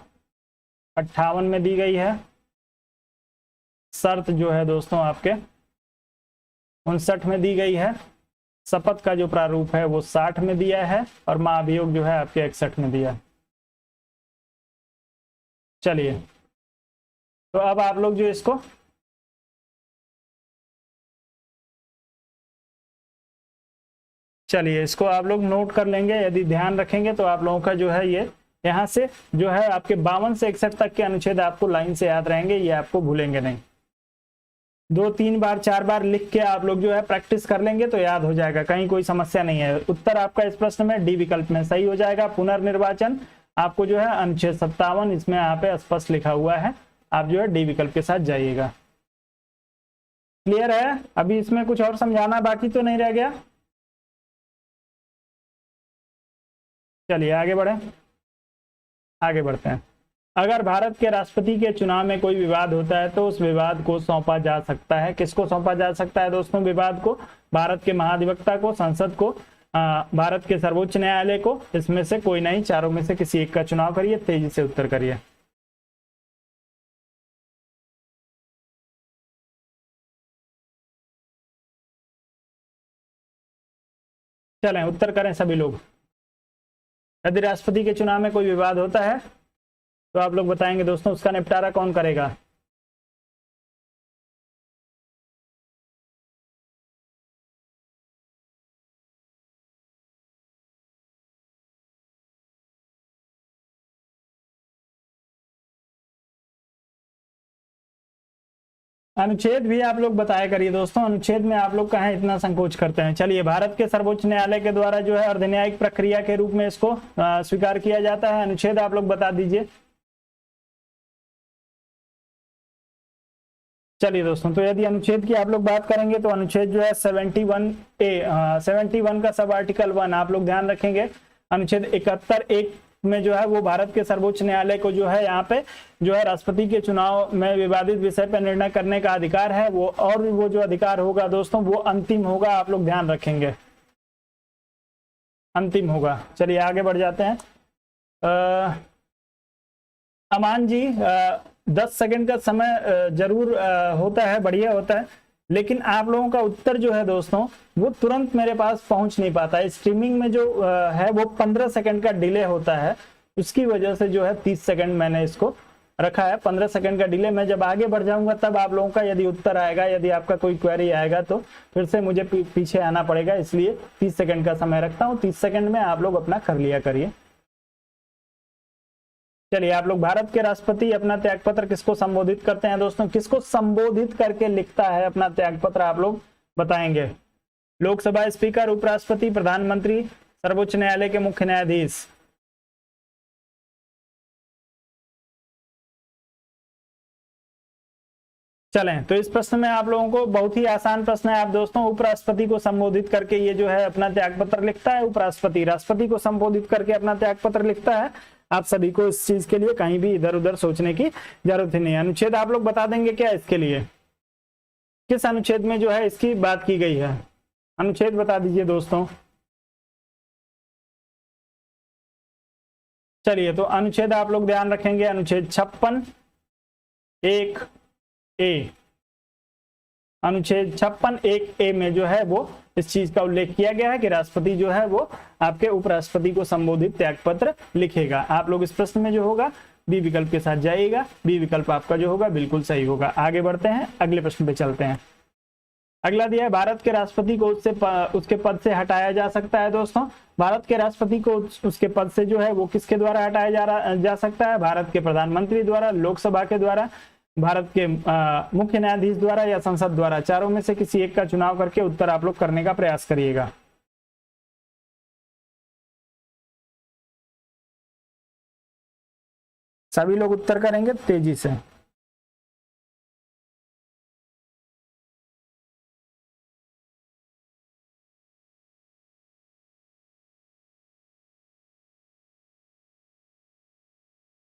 58 में दी गई है। शर्त जो है दोस्तों आपके 59 में दी गई है। शपथ का जो प्रारूप है वो 60 में दिया है और महाभियोग जो है आपके 61 में दिया है। चलिए, तो अब आप लोग जो इसको आप लोग नोट कर लेंगे। यदि ध्यान रखेंगे तो आप लोगों का जो है ये यहाँ से जो है आपके 52 से 61 तक के अनुच्छेद आपको लाइन से याद रहेंगे, ये आपको भूलेंगे नहीं। 2-3 बार 4 बार लिख के आप लोग जो है प्रैक्टिस कर लेंगे तो याद हो जाएगा, कहीं कोई समस्या नहीं है। उत्तर आपका इस प्रश्न में डी विकल्प में सही हो जाएगा। पुनर्निर्वाचन आपको जो है अनुच्छेद 57 इसमें यहाँ पे स्पष्ट लिखा हुआ है, आप जो है डी विकल्प के साथ जाइएगा। क्लियर है? अभी इसमें कुछ और समझाना बाकी तो नहीं रह गया। चलिए आगे बढ़ते हैं। अगर भारत के राष्ट्रपति के चुनाव में कोई विवाद होता है तो उस विवाद को सौंपा जा सकता है। किसको सौंपा जा सकता है दोस्तों विवाद को? भारत के महाधिवक्ता को, संसद को, भारत के सर्वोच्च न्यायालय को। इसमें से कोई नहीं, चारों में से किसी एक का चुनाव करिए। तेजी से उत्तर करिए। चलें उत्तर करें सभी लोग। यदि राष्ट्रपति के चुनाव में कोई विवाद होता है तो आप लोग बताएंगे दोस्तों उसका निपटारा कौन करेगा? अनुच्छेद भी आप लोग बताया करिए दोस्तों। अनुच्छेद में आप लोग कहाँ इतना संकोच करते हैं। चलिए, भारत के सर्वोच्च न्यायालय के द्वारा जो है अर्धन्यायिक प्रक्रिया के रूप में इसको स्वीकार किया जाता है। अनुच्छेद आप लोग बता दीजिए। चलिए दोस्तों, तो यदि अनुच्छेद की आप लोग बात करेंगे तो अनुच्छेद जो है 71 का सब आर्टिकल 1 आप लोग ध्यान रखेंगे। अनुच्छेद 71(1) में जो है वो भारत के सर्वोच्च न्यायालय को जो है यहाँ पे जो है राष्ट्रपति के चुनाव में विवादित विषय पर निर्णय करने का अधिकार है वो, और वो जो अधिकार होगा दोस्तों वो अंतिम होगा। आप लोग ध्यान रखेंगे, अंतिम होगा। चलिए आगे बढ़ जाते हैं। अमान जी, 10 सेकंड का समय जरूर होता है, बढ़िया होता है, लेकिन आप लोगों का उत्तर जो है दोस्तों वो तुरंत मेरे पास पहुंच नहीं पाता है। स्ट्रीमिंग में जो है वो 15 सेकंड का डिले होता है, उसकी वजह से जो है 30 सेकंड मैंने इसको रखा है। 15 सेकंड का डिले। मैं जब आगे बढ़ जाऊंगा तब आप लोगों का यदि उत्तर आएगा, यदि आपका कोई क्वेरी आएगा तो फिर से मुझे पीछे आना पड़ेगा, इसलिए 30 सेकंड का समय रखता हूँ। 30 सेकंड में आप लोग अपना कर लिया करिए। चलिए आप लोग, भारत के राष्ट्रपति अपना त्यागपत्र किसको संबोधित करते हैं दोस्तों? किसको संबोधित करके लिखता है अपना त्यागपत्र, आप लोग बताएंगे? लोकसभा स्पीकर, उपराष्ट्रपति, प्रधानमंत्री, सर्वोच्च न्यायालय के मुख्य न्यायाधीश? चलें, तो इस प्रश्न में आप लोगों को बहुत ही आसान प्रश्न है आप दोस्तों। उपराष्ट्रपति को संबोधित करके ये जो है अपना त्यागपत्र लिखता है। उपराष्ट्रपति राष्ट्रपति को संबोधित करके अपना त्यागपत्र लिखता है। आप सभी को इस चीज के लिए कहीं भी इधर उधर सोचने की जरूरत ही नहीं है। अनुच्छेद आप लोग बता देंगे क्या इसके लिए? किस अनुच्छेद में जो है इसकी बात की गई है? अनुच्छेद बता दीजिए दोस्तों। चलिए, तो अनुच्छेद आप लोग ध्यान रखेंगे, अनुच्छेद 56 1 ए। अनुच्छेद 56 1 ए में जो है वो इस चीज का उल्लेख किया गया है कि राष्ट्रपति जो है वो आपके उपराष्ट्रपति को संबोधित त्यागपत्र लिखेगा। आप लोग इस प्रश्न में जो होगा बी विकल्प के साथ जाइएगा। बी विकल्प आपका जो होगा बिल्कुल सही होगा। आगे बढ़ते हैं, अगले प्रश्न पे चलते हैं। अगला दिया है, भारत के राष्ट्रपति को उसके पद से हटाया जा सकता है दोस्तों। भारत के राष्ट्रपति को उसके पद से जो है वो किसके द्वारा हटाया जा सकता है? भारत के प्रधानमंत्री द्वारा, लोकसभा के द्वारा, भारत के मुख्य न्यायाधीश द्वारा या संसद द्वारा। चारों में से किसी एक का चुनाव करके उत्तर आप लोग करने का प्रयास करिएगा। सभी लोग उत्तर करेंगे तेजी से।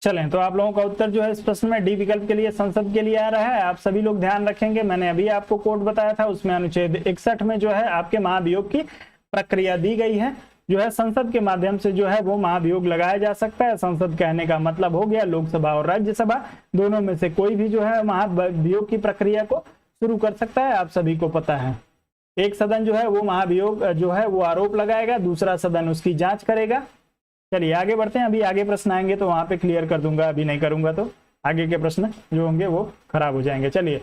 चलें, तो आप लोगों का उत्तर जो है इस प्रश्न में डी विकल्प के लिए संसद के लिए आ रहा है। आप सभी लोग ध्यान रखेंगे, मैंने अभी आपको कोड बताया था, उसमें अनुच्छेद 61 में जो है आपके महाभियोग की प्रक्रिया दी गई है। जो है संसद के माध्यम से जो है वो महाभियोग लगाया जा सकता है। संसद कहने का मतलब हो गया लोकसभा और राज्यसभा, दोनों में से कोई भी जो है महाभियोग की प्रक्रिया को शुरू कर सकता है। आप सभी को पता है, एक सदन जो है वो महाभियोग जो है वो आरोप लगाएगा, दूसरा सदन उसकी जांच करेगा। चलिए आगे बढ़ते हैं, अभी आगे प्रश्न आएंगे तो वहां पे क्लियर कर दूंगा, अभी नहीं करूंगा तो आगे के प्रश्न जो होंगे वो खराब हो जाएंगे। चलिए,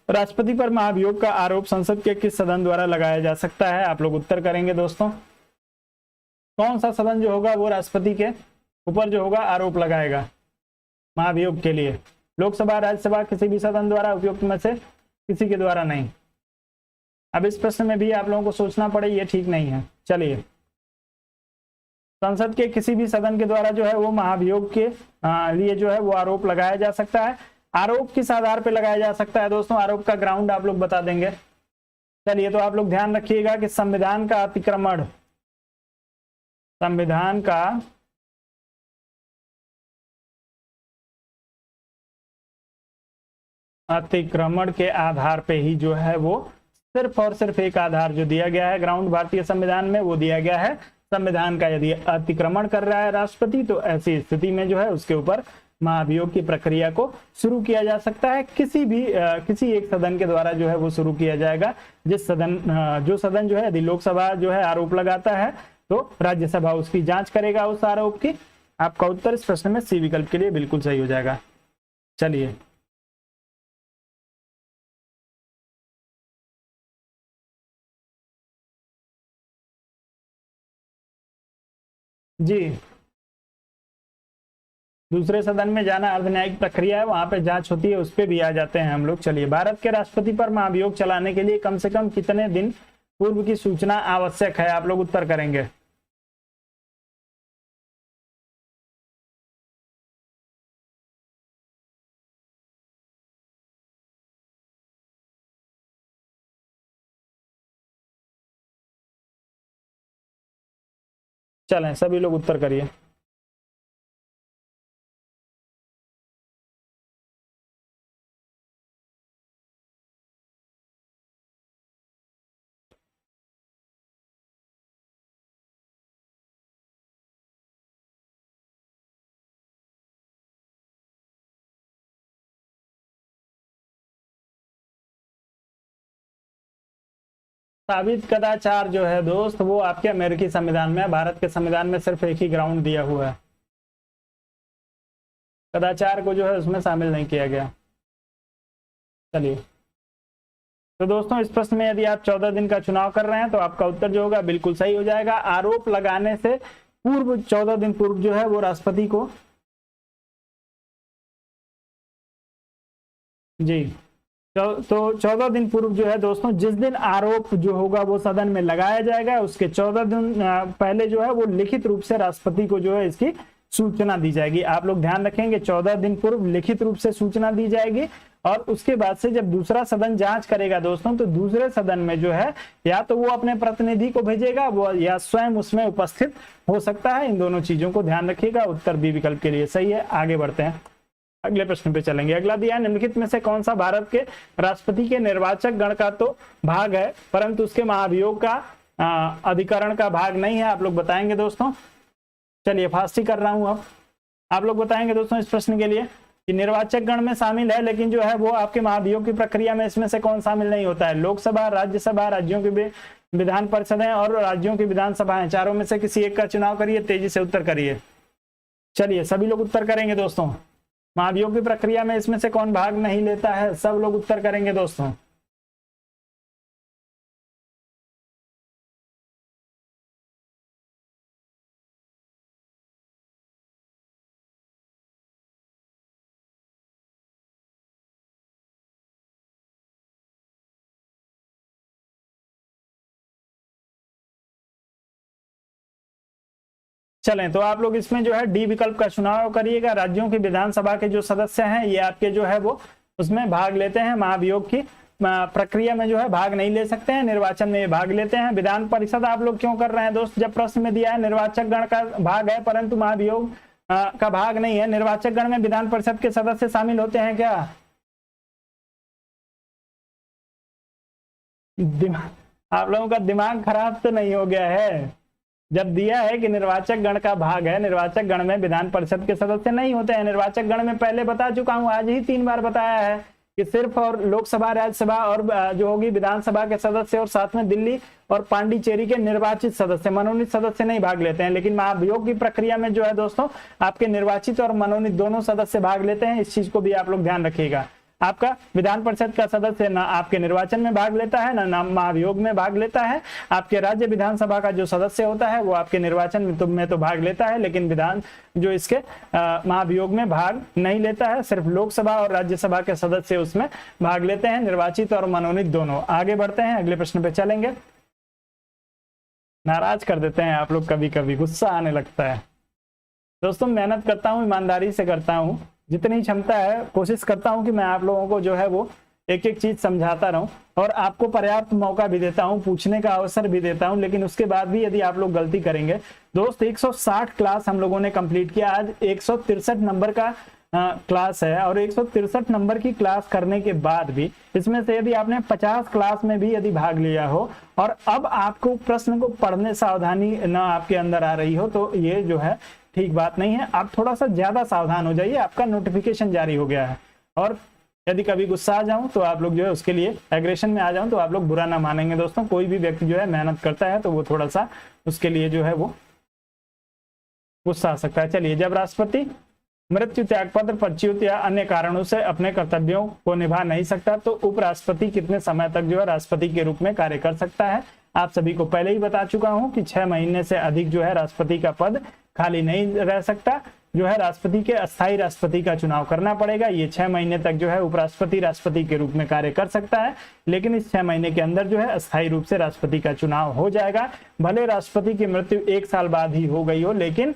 राष्ट्रपति पर महाभियोग का आरोप संसद के किस सदन द्वारा लगाया जा सकता है? आप लोग उत्तर करेंगे दोस्तों। कौन सा सदन जो होगा वो राष्ट्रपति के ऊपर जो होगा आरोप लगाएगा महाभियोग के लिए? लोकसभा, राज्यसभा, किसी भी सदन द्वारा, उपयुक्त में से किसी के द्वारा नहीं। अब इस प्रश्न में भी आप लोगों को सोचना पड़े, ये ठीक नहीं है। चलिए, संसद के किसी भी सदन के द्वारा जो है वो महाभियोग के लिए जो है वो आरोप लगाया जा सकता है। आरोप किस आधार पे लगाया जा सकता है दोस्तों? आरोप का ग्राउंड आप लोग बता देंगे। चलिए, तो आप लोग ध्यान रखिएगा कि संविधान का अतिक्रमण, संविधान का अतिक्रमण के आधार पे ही जो है वो सिर्फ और सिर्फ एक आधार जो दिया गया है ग्राउंड भारतीय संविधान में, वो दिया गया है संविधान का यदि अतिक्रमण कर रहा है राष्ट्रपति तो ऐसी स्थिति में जो है उसके ऊपर महाभियोग की प्रक्रिया को शुरू किया जा सकता है। किसी एक सदन के द्वारा जो है वो शुरू किया जाएगा। जो सदन जो है यदि लोकसभा जो है आरोप लगाता है तो राज्यसभा उसकी जांच करेगा उस आरोप की। आपका उत्तर इस प्रश्न में सी विकल्प के लिए बिल्कुल सही हो जाएगा। चलिए, जी, दूसरे सदन में जाना अर्धन्यायिक प्रक्रिया है, वहां पे जांच होती है, उस पर भी आ जाते हैं हम लोग। चलिए, भारत के राष्ट्रपति पर महाभियोग चलाने के लिए कम से कम कितने दिन पूर्व की सूचना आवश्यक है? आप लोग उत्तर करेंगे। चलें, सभी लोग उत्तर करिए। साबित कदाचार जो है दोस्त वो आपके अमेरिकी संविधान में है। भारत के संविधान में सिर्फ एक ही ग्राउंड दिया हुआ है, कदाचार को जो है उसमें शामिल नहीं किया गया। चलिए, तो दोस्तों इस प्रश्न में यदि आप 14 दिन का चुनाव कर रहे हैं तो आपका उत्तर जो होगा बिल्कुल सही हो जाएगा। आरोप लगाने से पूर्व 14 दिन पूर्व जो है वो राष्ट्रपति को जी। तो 14 दिन पूर्व जो है दोस्तों, जिस दिन आरोप जो होगा वो सदन में लगाया जाएगा, उसके 14 दिन पहले जो है वो लिखित रूप से राष्ट्रपति को जो है इसकी सूचना दी जाएगी। आप लोग ध्यान रखेंगे, 14 दिन पूर्व लिखित रूप से सूचना दी जाएगी और उसके बाद से जब दूसरा सदन जांच करेगा दोस्तों, तो दूसरे सदन में जो है या तो वो अपने प्रतिनिधि को भेजेगा वो, या स्वयं उसमें उपस्थित हो सकता है। इन दोनों चीजों को ध्यान रखिएगा। उत्तर बी विकल्प के लिए सही है। आगे बढ़ते हैं, अगले प्रश्न पे चलेंगे। अगला दिया है, निम्नलिखित में से कौन सा भारत के राष्ट्रपति के निर्वाचक गण का तो भाग है परंतु उसके महाभियोग का अधिकरण का भाग नहीं है? आप लोग बताएंगे दोस्तों। चलिए फास्ट ही कर रहा हूं। अब आप लोग बताएंगे दोस्तों इस प्रश्न के लिए कि निर्वाचक गण में शामिल है लेकिन जो है वो आपके महाभियोग की प्रक्रिया में इसमें से कौन शामिल नहीं होता है? लोकसभा, राज्यसभा, राज्यों की विधान परिषदें और राज्यों की विधानसभाएं, चारों में से किसी एक का चुनाव करिए। तेजी से उत्तर करिए। चलिए सभी लोग उत्तर करेंगे दोस्तों। महाभियोग की प्रक्रिया में इसमें से कौन भाग नहीं लेता है? सब लोग उत्तर करेंगे दोस्तों। चलें तो आप लोग इसमें जो है डी विकल्प का चुनाव करिएगा। राज्यों की विधानसभा के जो सदस्य हैं ये आपके जो है वो उसमें भाग लेते हैं, महाभियोग की प्रक्रिया में जो है भाग नहीं ले सकते हैं, निर्वाचन में भाग लेते हैं। विधान परिषद आप लोग क्यों कर रहे हैं दोस्त? जब प्रश्न में दिया है निर्वाचक गण का भाग है परंतु महाभियोग का भाग नहीं है। निर्वाचक गण में विधान परिषद के सदस्य शामिल होते हैं क्या? आप लोगों का दिमाग खराब तो नहीं हो गया है? जब दिया है कि निर्वाचक गण का भाग है, निर्वाचक गण में विधान परिषद के सदस्य नहीं होते हैं। निर्वाचक गण में पहले बता चुका हूं, आज ही 3 बार बताया है कि सिर्फ और लोकसभा, राज्यसभा और जो होगी विधानसभा के सदस्य और साथ में दिल्ली और पांडिचेरी के निर्वाचित सदस्य, मनोनीत सदस्य नहीं भाग लेते हैं। लेकिन महाभियोग की प्रक्रिया में जो है दोस्तों आपके निर्वाचित और मनोनीत दोनों सदस्य भाग लेते हैं। इस चीज को भी आप लोग ध्यान रखिएगा। आपका विधान परिषद का सदस्य ना आपके निर्वाचन में भाग लेता है ना महाभियोग में भाग लेता है। आपके राज्य विधानसभा का जो सदस्य होता है वो आपके निर्वाचन में तो भाग लेता है लेकिन विधान जो इसके महाभियोग में भाग नहीं लेता है। सिर्फ लोकसभा और राज्यसभा के सदस्य उसमें भाग लेते हैं, निर्वाचित और मनोनीत दोनों। आगे बढ़ते हैं, अगले प्रश्न पे चलेंगे। नाराज कर देते हैं आप लोग, कभी कभी गुस्सा आने लगता है दोस्तों। मेहनत करता हूँ, ईमानदारी से करता हूँ, जितनी क्षमता है कोशिश करता हूं कि मैं आप लोगों को जो है वो एक एक चीज समझाता रहूं और आपको पर्याप्त मौका भी देता हूं, पूछने का अवसर भी देता हूं। लेकिन उसके बाद भी यदि आप लोग गलती करेंगे दोस्त, 160 क्लास हम लोगों ने कंप्लीट किया। आज 163 नंबर का क्लास है और 163 नंबर की क्लास करने के बाद भी इसमें से यदि आपने 50 क्लास में भी यदि भाग लिया हो और अब आपको प्रश्न को पढ़ने सावधानी ना आपके अंदर आ रही हो तो ये जो है ठीक बात नहीं है। आप थोड़ा सा ज्यादा सावधान हो जाइए। आपका नोटिफिकेशन जारी हो गया है और यदि कभी गुस्सा आ जाऊं तो आप लोग जो है उसके लिए एग्रेशन में आ जाऊं तो आप लोग बुरा ना मानेंगे दोस्तों। कोई भी व्यक्ति जो है मेहनत करता है तो वो थोड़ा सा उसके लिए जो है वो गुस्सा आ सकता है। चलिए, जब राष्ट्रपति मृत्यु, त्यागपत्र, पदच्युत या अन्य कारणों से अपने कर्तव्यों को निभा नहीं सकता तो उपराष्ट्रपति कितने समय तक जो है राष्ट्रपति के रूप में कार्य कर सकता है? आप सभी को पहले ही बता चुका हूं कि 6 महीने से अधिक जो है राष्ट्रपति का पद खाली नहीं रह सकता। जो है राष्ट्रपति के अस्थायी राष्ट्रपति का चुनाव करना पड़ेगा। ये 6 महीने तक जो है उपराष्ट्रपति राष्ट्रपति के रूप में कार्य कर सकता है लेकिन इस 6 महीने के अंदर जो है अस्थायी रूप से राष्ट्रपति का चुनाव हो जाएगा। भले राष्ट्रपति की मृत्यु 1 साल बाद ही हो गई हो लेकिन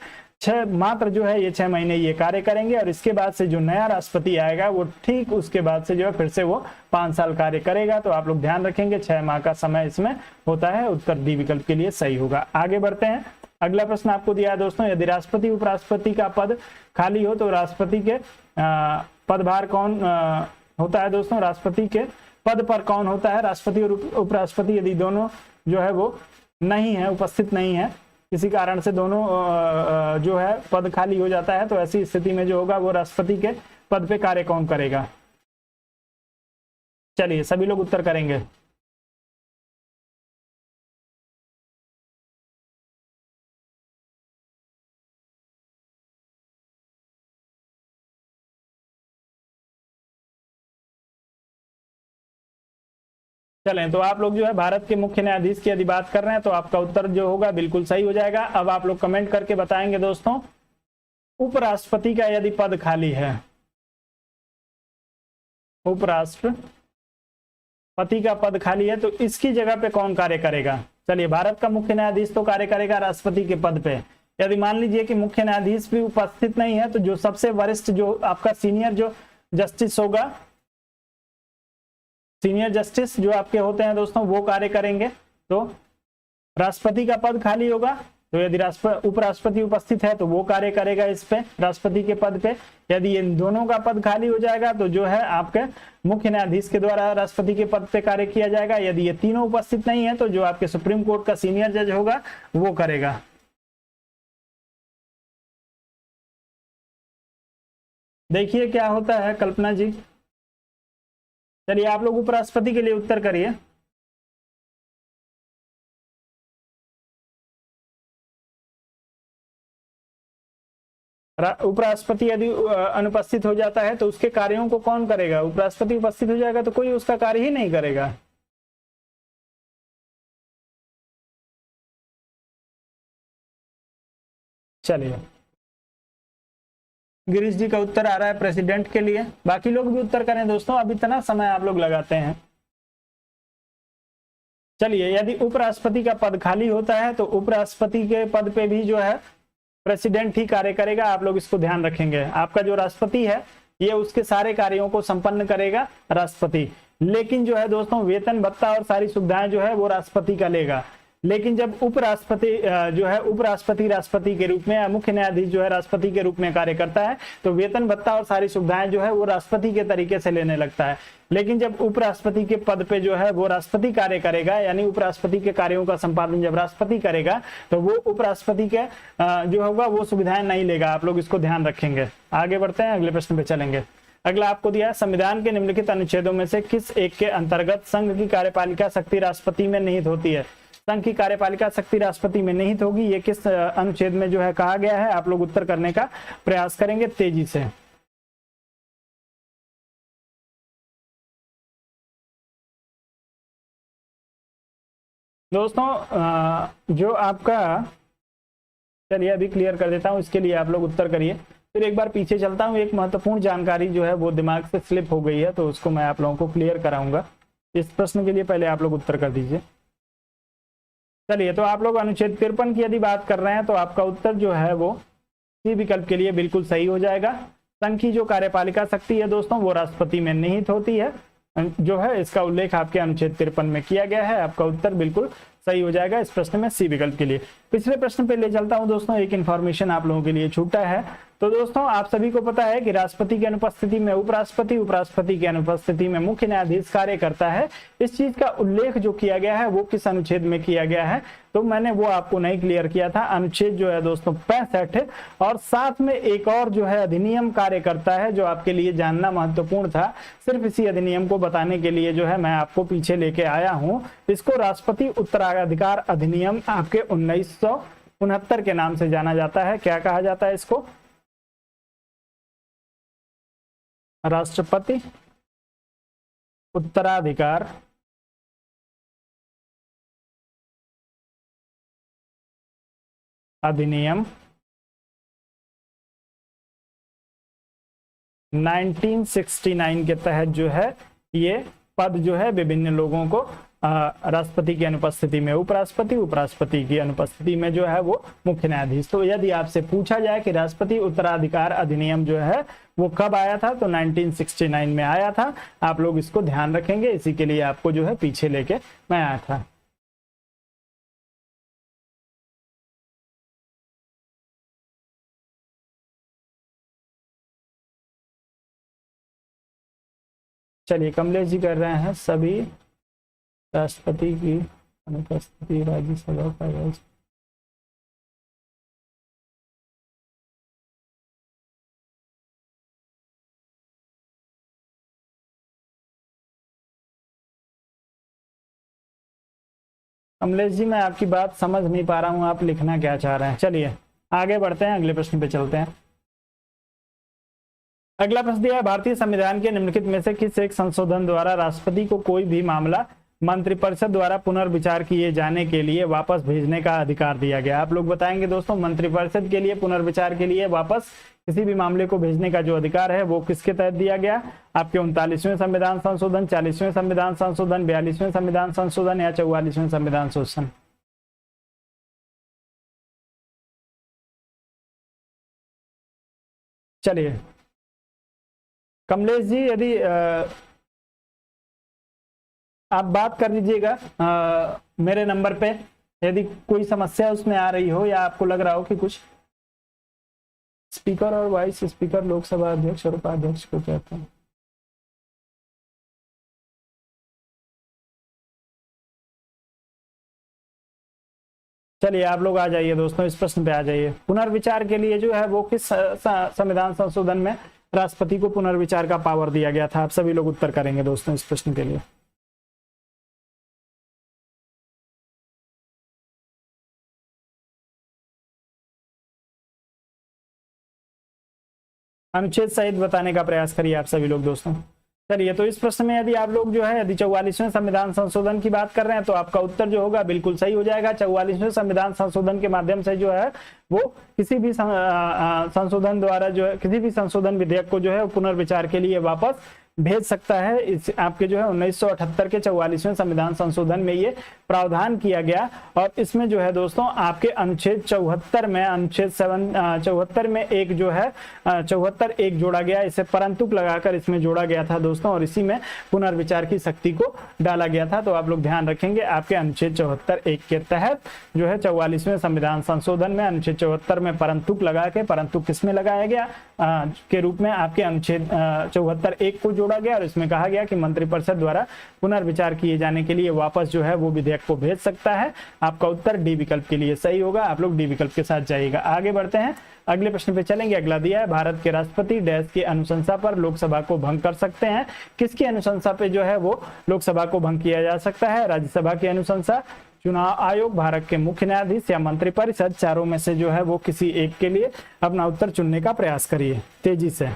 मात्र जो है ये 6 महीने ये कार्य करेंगे और इसके बाद से जो नया राष्ट्रपति आएगा वो ठीक उसके बाद से जो है फिर से वो 5 साल कार्य करेगा। तो आप लोग ध्यान रखेंगे 6 माह का समय इसमें होता है। उत्तर डी विकल्प के लिए सही होगा। आगे बढ़ते हैं, अगला प्रश्न आपको दिया है दोस्तों, यदि राष्ट्रपति उपराष्ट्रपति का पद खाली हो तो राष्ट्रपति के पदभार कौन होता है दोस्तों? राष्ट्रपति के पद पर कौन होता है? राष्ट्रपति और उपराष्ट्रपति यदि दोनों जो है वो नहीं है, उपस्थित नहीं है, किसी कारण से दोनों जो है पद खाली हो जाता है तो ऐसी स्थिति में जो होगा वो राष्ट्रपति के पद पे कार्य कौन करेगा? चलिए सभी लोग उत्तर करेंगे। चलें तो आप लोग जो है भारत के मुख्य न्यायाधीश की यदि बात कर रहे हैं तो आपका उत्तर जो होगा बिल्कुल सही हो जाएगा। अब आप लोग कमेंट करके बताएंगे दोस्तों, उपराष्ट्रपति का यदि पद खाली है, उपराष्ट्रपति का पद खाली है, तो इसकी जगह पे कौन कार्य करेगा? चलिए, भारत का मुख्य न्यायाधीश तो कार्य करेगा राष्ट्रपति के पद पे। यदि मान लीजिए कि मुख्य न्यायाधीश भी उपस्थित नहीं है, तो जो सबसे वरिष्ठ, जो आपका सीनियर जो जस्टिस होगा, सीनियर जस्टिस जो आपके होते हैं दोस्तों, वो कार्य करेंगे। तो राष्ट्रपति का पद खाली होगा, तो यदि उपराष्ट्रपति उपस्थित है तो वो कार्य करेगा इस पे, राष्ट्रपति के पद पे। यदि इन दोनों का पद खाली हो जाएगा तो जो है आपके मुख्य न्यायाधीश के द्वारा राष्ट्रपति के पद पे कार्य किया जाएगा। यदि ये तीनों उपस्थित नहीं है तो जो आपके सुप्रीम कोर्ट का सीनियर जज होगा वो करेगा। देखिए क्या होता है कल्पना जी। चलिए, आप लोग उपराष्ट्रपति के लिए उत्तर करिए। उपराष्ट्रपति यदि अनुपस्थित हो जाता है तो उसके कार्यों को कौन करेगा? उपराष्ट्रपति उपस्थित हो जाएगा तो कोई उसका कार्य ही नहीं करेगा। चलिए, गिरीश जी का उत्तर आ रहा है प्रेसिडेंट के लिए। बाकी लोग भी उत्तर करें दोस्तों, अब इतना समय आप लोग लगाते हैं। चलिए, यदि उपराष्ट्रपति का पद खाली होता है तो उपराष्ट्रपति के पद पे भी जो है प्रेसिडेंट ही कार्य करेगा। आप लोग इसको ध्यान रखेंगे। आपका जो राष्ट्रपति है ये उसके सारे कार्यों को संपन्न करेगा राष्ट्रपति, लेकिन जो है दोस्तों वेतन भत्ता और सारी सुविधाएं जो है वो राष्ट्रपति का लेगा। लेकिन जब उपराष्ट्रपति जो है उपराष्ट्रपति राष्ट्रपति के रूप में या मुख्य न्यायाधीश जो है राष्ट्रपति के रूप में कार्य करता है तो वेतन भत्ता और सारी सुविधाएं जो है वो राष्ट्रपति के तरीके से लेने लगता है। लेकिन जब उपराष्ट्रपति के पद पे जो है वो राष्ट्रपति कार्य करेगा, यानी उपराष्ट्रपति के कार्यों का संपादन जब राष्ट्रपति करेगा तो वो उपराष्ट्रपति के जो होगा वो सुविधाएं नहीं लेगा। आप लोग इसको ध्यान रखेंगे। आगे बढ़ते हैं, अगले प्रश्न पे चलेंगे। अगला आपको दिया है, संविधान के निम्नलिखित अनुच्छेदों में से किस एक के अंतर्गत संघ की कार्यपालिका शक्ति राष्ट्रपति में निहित होती है? संघ की कार्यपालिका शक्ति राष्ट्रपति में निहित होगी, ये किस अनुच्छेद में जो है कहा गया है? आप लोग उत्तर करने का प्रयास करेंगे तेजी से। दोस्तों जो आपका, चलिए अभी क्लियर कर देता हूं, इसके लिए आप लोग उत्तर करिए। फिर एक बार पीछे चलता हूं, एक महत्वपूर्ण जानकारी जो है वो दिमाग से स्लिप हो गई है तो उसको मैं आप लोगों को क्लियर कराऊंगा। इस प्रश्न के लिए पहले आप लोग उत्तर कर दीजिए। चलिए, तो आप लोग अनुच्छेद 53 की यदि बात कर रहे हैं तो आपका उत्तर जो है वो सी विकल्प के लिए बिल्कुल सही हो जाएगा। संघ की जो कार्यपालिका शक्ति है दोस्तों वो राष्ट्रपति में निहित होती है, जो है इसका उल्लेख आपके अनुच्छेद 53 में किया गया है। आपका उत्तर बिल्कुल सही हो जाएगा इस प्रश्न में, सी विकल्प के लिए। पिछले प्रश्न पे ले चलता हूं दोस्तों, एक इन्फॉर्मेशन आप लोगों के लिए छूटा है। तो दोस्तों आप सभी को पता है कि राष्ट्रपति की अनुपस्थिति में उपराष्ट्रपति, उपराष्ट्रपति की अनुपस्थिति में मुख्य न्यायाधीश कार्य करता है। इस चीज का उल्लेख जो किया गया है वो किस अनुच्छेद में किया गया है? तो मैंने वो आपको नहीं क्लियर किया था। अनुच्छेद जो है दोस्तों 65, और साथ में एक और जो है अधिनियम कार्य करता है जो आपके लिए जानना महत्वपूर्ण था। सिर्फ इसी अधिनियम को बताने के लिए जो है मैं आपको पीछे लेके आया हूं। इसको राष्ट्रपति उत्तराधिकार अधिनियम आपके 1969 के नाम से जाना जाता है। क्या कहा जाता है इसको? राष्ट्रपति उत्तराधिकार अधिनियम 1969 के तहत जो है ये पद जो है विभिन्न लोगों को राष्ट्रपति की अनुपस्थिति में उपराष्ट्रपति, उपराष्ट्रपति की अनुपस्थिति में जो है वो मुख्य न्यायाधीश। तो यदि आपसे पूछा जाए कि राष्ट्रपति उत्तराधिकार अधिनियम जो है वो कब आया था, तो 1969 में आया था। आप लोग इसको ध्यान रखेंगे, इसी के लिए आपको जो है पीछे लेके मैं आया था। चलिए, कमलेश जी कर रहे हैं, सभी राष्ट्रपति की अनुपस्थिति राज्यसभा का कमलेश जी मैं आपकी बात समझ नहीं पा रहा हूं, आप लिखना क्या चाह रहे हैं। चलिए आगे बढ़ते हैं, अगले प्रश्न पे चलते हैं। अगला प्रश्न दिया है, भारतीय संविधान के निम्नलिखित में से किस एक संशोधन द्वारा राष्ट्रपति को कोई भी मामला मंत्रिपरिषद द्वारा पुनर्विचार किए जाने के लिए वापस भेजने का अधिकार दिया गया। आप लोग बताएंगे दोस्तों, मंत्रिपरिषद के लिए पुनर्विचार के लिए वापस किसी भी मामले को भेजने का जो अधिकार है वो किसके तहत दिया गया? आपके 39वें संविधान संशोधन, 40वें संविधान संशोधन, 42वें संविधान संशोधन या 44वें संविधान संशोधन? चलिए कमलेश जी, यदि आप बात कर लीजिएगा मेरे नंबर पे, यदि कोई समस्या उसमें आ रही हो या आपको लग रहा हो कि कुछ। स्पीकर और वाइस स्पीकर लोकसभा अध्यक्ष और उपाध्यक्ष को कहते हैं। चलिए आप लोग आ जाइए दोस्तों, इस प्रश्न पे आ जाइए। पुनर्विचार के लिए जो है वो किस संविधान संशोधन में राष्ट्रपति को पुनर्विचार का पावर दिया गया था? आप सभी लोग उत्तर करेंगे दोस्तों इस प्रश्न के लिए। अनुच्छेद सहित बताने का प्रयास करिए आप सभी लोग दोस्तों। चलिए, तो इस प्रश्न में यदि आप लोग जो है यदि 44वें संविधान संशोधन की बात कर रहे हैं तो आपका उत्तर जो होगा बिल्कुल सही हो जाएगा। 44वें संविधान संशोधन के माध्यम से जो है वो किसी भी संशोधन द्वारा जो है किसी भी संशोधन विधेयक को जो है पुनर्विचार के लिए वापस भेज सकता है। इस आपके जो है 1978 के 44वें संविधान संशोधन में ये प्रावधान किया गया और इसमें जो है दोस्तों आपके अनुच्छेद 74 में अनुच्छेद 74 में एक जो है 74 एक जोड़ा गया, इसे परंतुक लगाकर इसमें जोड़ा गया था दोस्तों और इसी में पुनर्विचार की शक्ति को डाला गया था। तो आप लोग ध्यान रखेंगे, आपके अनुच्छेद 74 एक के तहत जो है 44वें संविधान संशोधन में अनुच्छेद 74 में परंतुक लगा के, परंतुक किसमें लगाया गया के रूप में आपके अनुच्छेद 74 एक को जोड़ा गया और इसमें कहा गया कि मंत्रिपरिषद द्वारा पुनर्विचार किए जाने के लिए वापस जो है वो विधेयक को भेज सकता है। आपका उत्तर डी विकल्प के लिए सही होगा। आप लोग डी विकल्प के साथ जाइएगा। आगे बढ़ते हैं, अगले प्रश्न पे चलेंगे। अगला दिया है, भारत के राष्ट्रपति डैश की अनुशंसा पर लोकसभा को भंग कर सकते हैं। किसकी अनुशंसा पे जो है वो लोकसभा को भंग किया जा सकता है? राज्यसभा की अनुशंसा, चुनाव आयोग, भारत के मुख्य न्यायाधीश या मंत्रिपरिषद? चारों में से जो है वो किसी एक के लिए अपना उत्तर चुनने का प्रयास करिए तेजी से।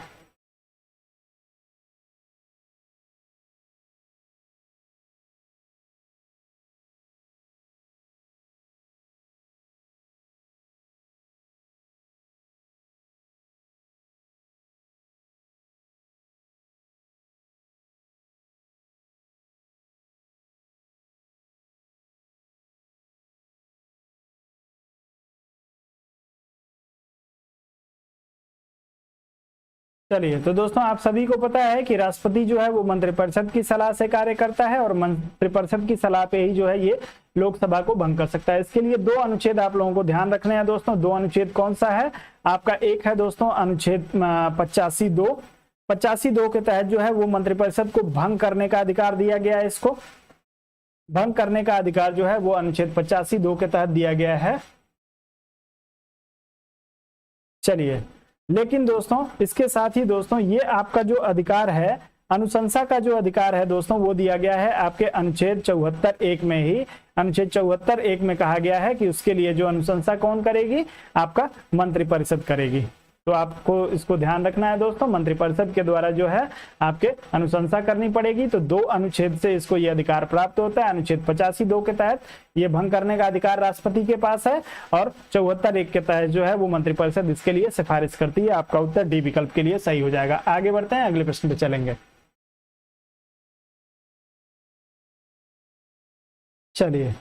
चलिए, तो दोस्तों आप सभी को पता है कि राष्ट्रपति जो है वो मंत्रिपरिषद की सलाह से कार्य करता है और मंत्रिपरिषद की सलाह पे ही जो है ये लोकसभा को भंग कर सकता है। इसके लिए दो अनुच्छेद आप लोगों को ध्यान रखने हैं दोस्तों। दो अनुच्छेद कौन सा है आपका? एक है दोस्तों अनुच्छेद 85(2) के तहत जो है वो मंत्रिपरिषद को भंग करने का अधिकार दिया गया है। इसको भंग करने का अधिकार जो है वो अनुच्छेद 85(2) के तहत दिया गया है। चलिए, लेकिन दोस्तों इसके साथ ही दोस्तों ये आपका जो अधिकार है, अनुशंसा का जो अधिकार है दोस्तों, वो दिया गया है आपके अनुच्छेद 74(1) में ही। अनुच्छेद 74(1) में कहा गया है कि उसके लिए जो अनुशंसा कौन करेगी? आपका मंत्रिपरिषद करेगी। तो आपको इसको ध्यान रखना है दोस्तों, मंत्रिपरिषद के द्वारा जो है आपके अनुशंसा करनी पड़ेगी। तो दो अनुच्छेद से इसको ये अधिकार प्राप्त होता है। अनुच्छेद 85(2) के तहत ये भंग करने का अधिकार राष्ट्रपति के पास है और 74(1) के तहत जो है वो मंत्रिपरिषद इसके लिए सिफारिश करती है। आपका उत्तर डी विकल्प के लिए सही हो जाएगा। आगे बढ़ते हैं, अगले प्रश्न पे चलेंगे। चलिए,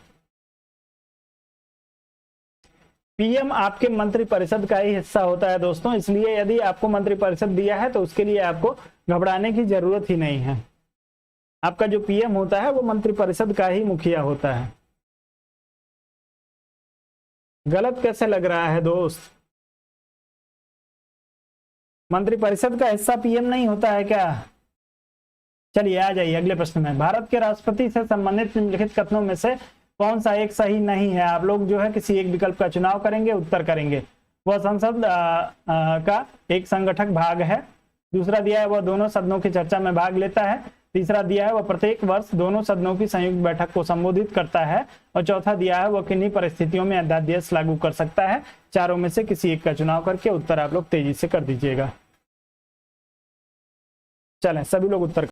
पीएम आपके मंत्रिपरिषद का ही हिस्सा होता है दोस्तों, इसलिए यदि आपको मंत्रिपरिषद दिया है तो उसके लिए आपको घबराने की जरूरत ही नहीं है। आपका जो पीएम होता है वो मंत्रिपरिषद का ही मुखिया होता है। गलत कैसे लग रहा है दोस्त? मंत्रिपरिषद का हिस्सा पीएम नहीं होता है क्या? चलिए आ जाइए अगले प्रश्न में। भारत के राष्ट्रपति से संबंधित निम्नलिखित कथनों में से कौन सा एक सही नहीं है? आप लोग जो है किसी एक विकल्प का चुनाव करेंगे, उत्तर करेंगे। वह संसद का एक संगठक भाग है। दूसरा दिया है वह दोनों सदनों की चर्चा में भाग लेता है। तीसरा दिया है वह प्रत्येक वर्ष दोनों सदनों की संयुक्त बैठक को संबोधित करता है। और चौथा दिया है वह किन्हीं परिस्थितियों में अध्यादेश लागू कर सकता है। चारों में से किसी एक का चुनाव करके उत्तर आप लोग तेजी से कर दीजिएगा। चलें सभी लोग उत्तर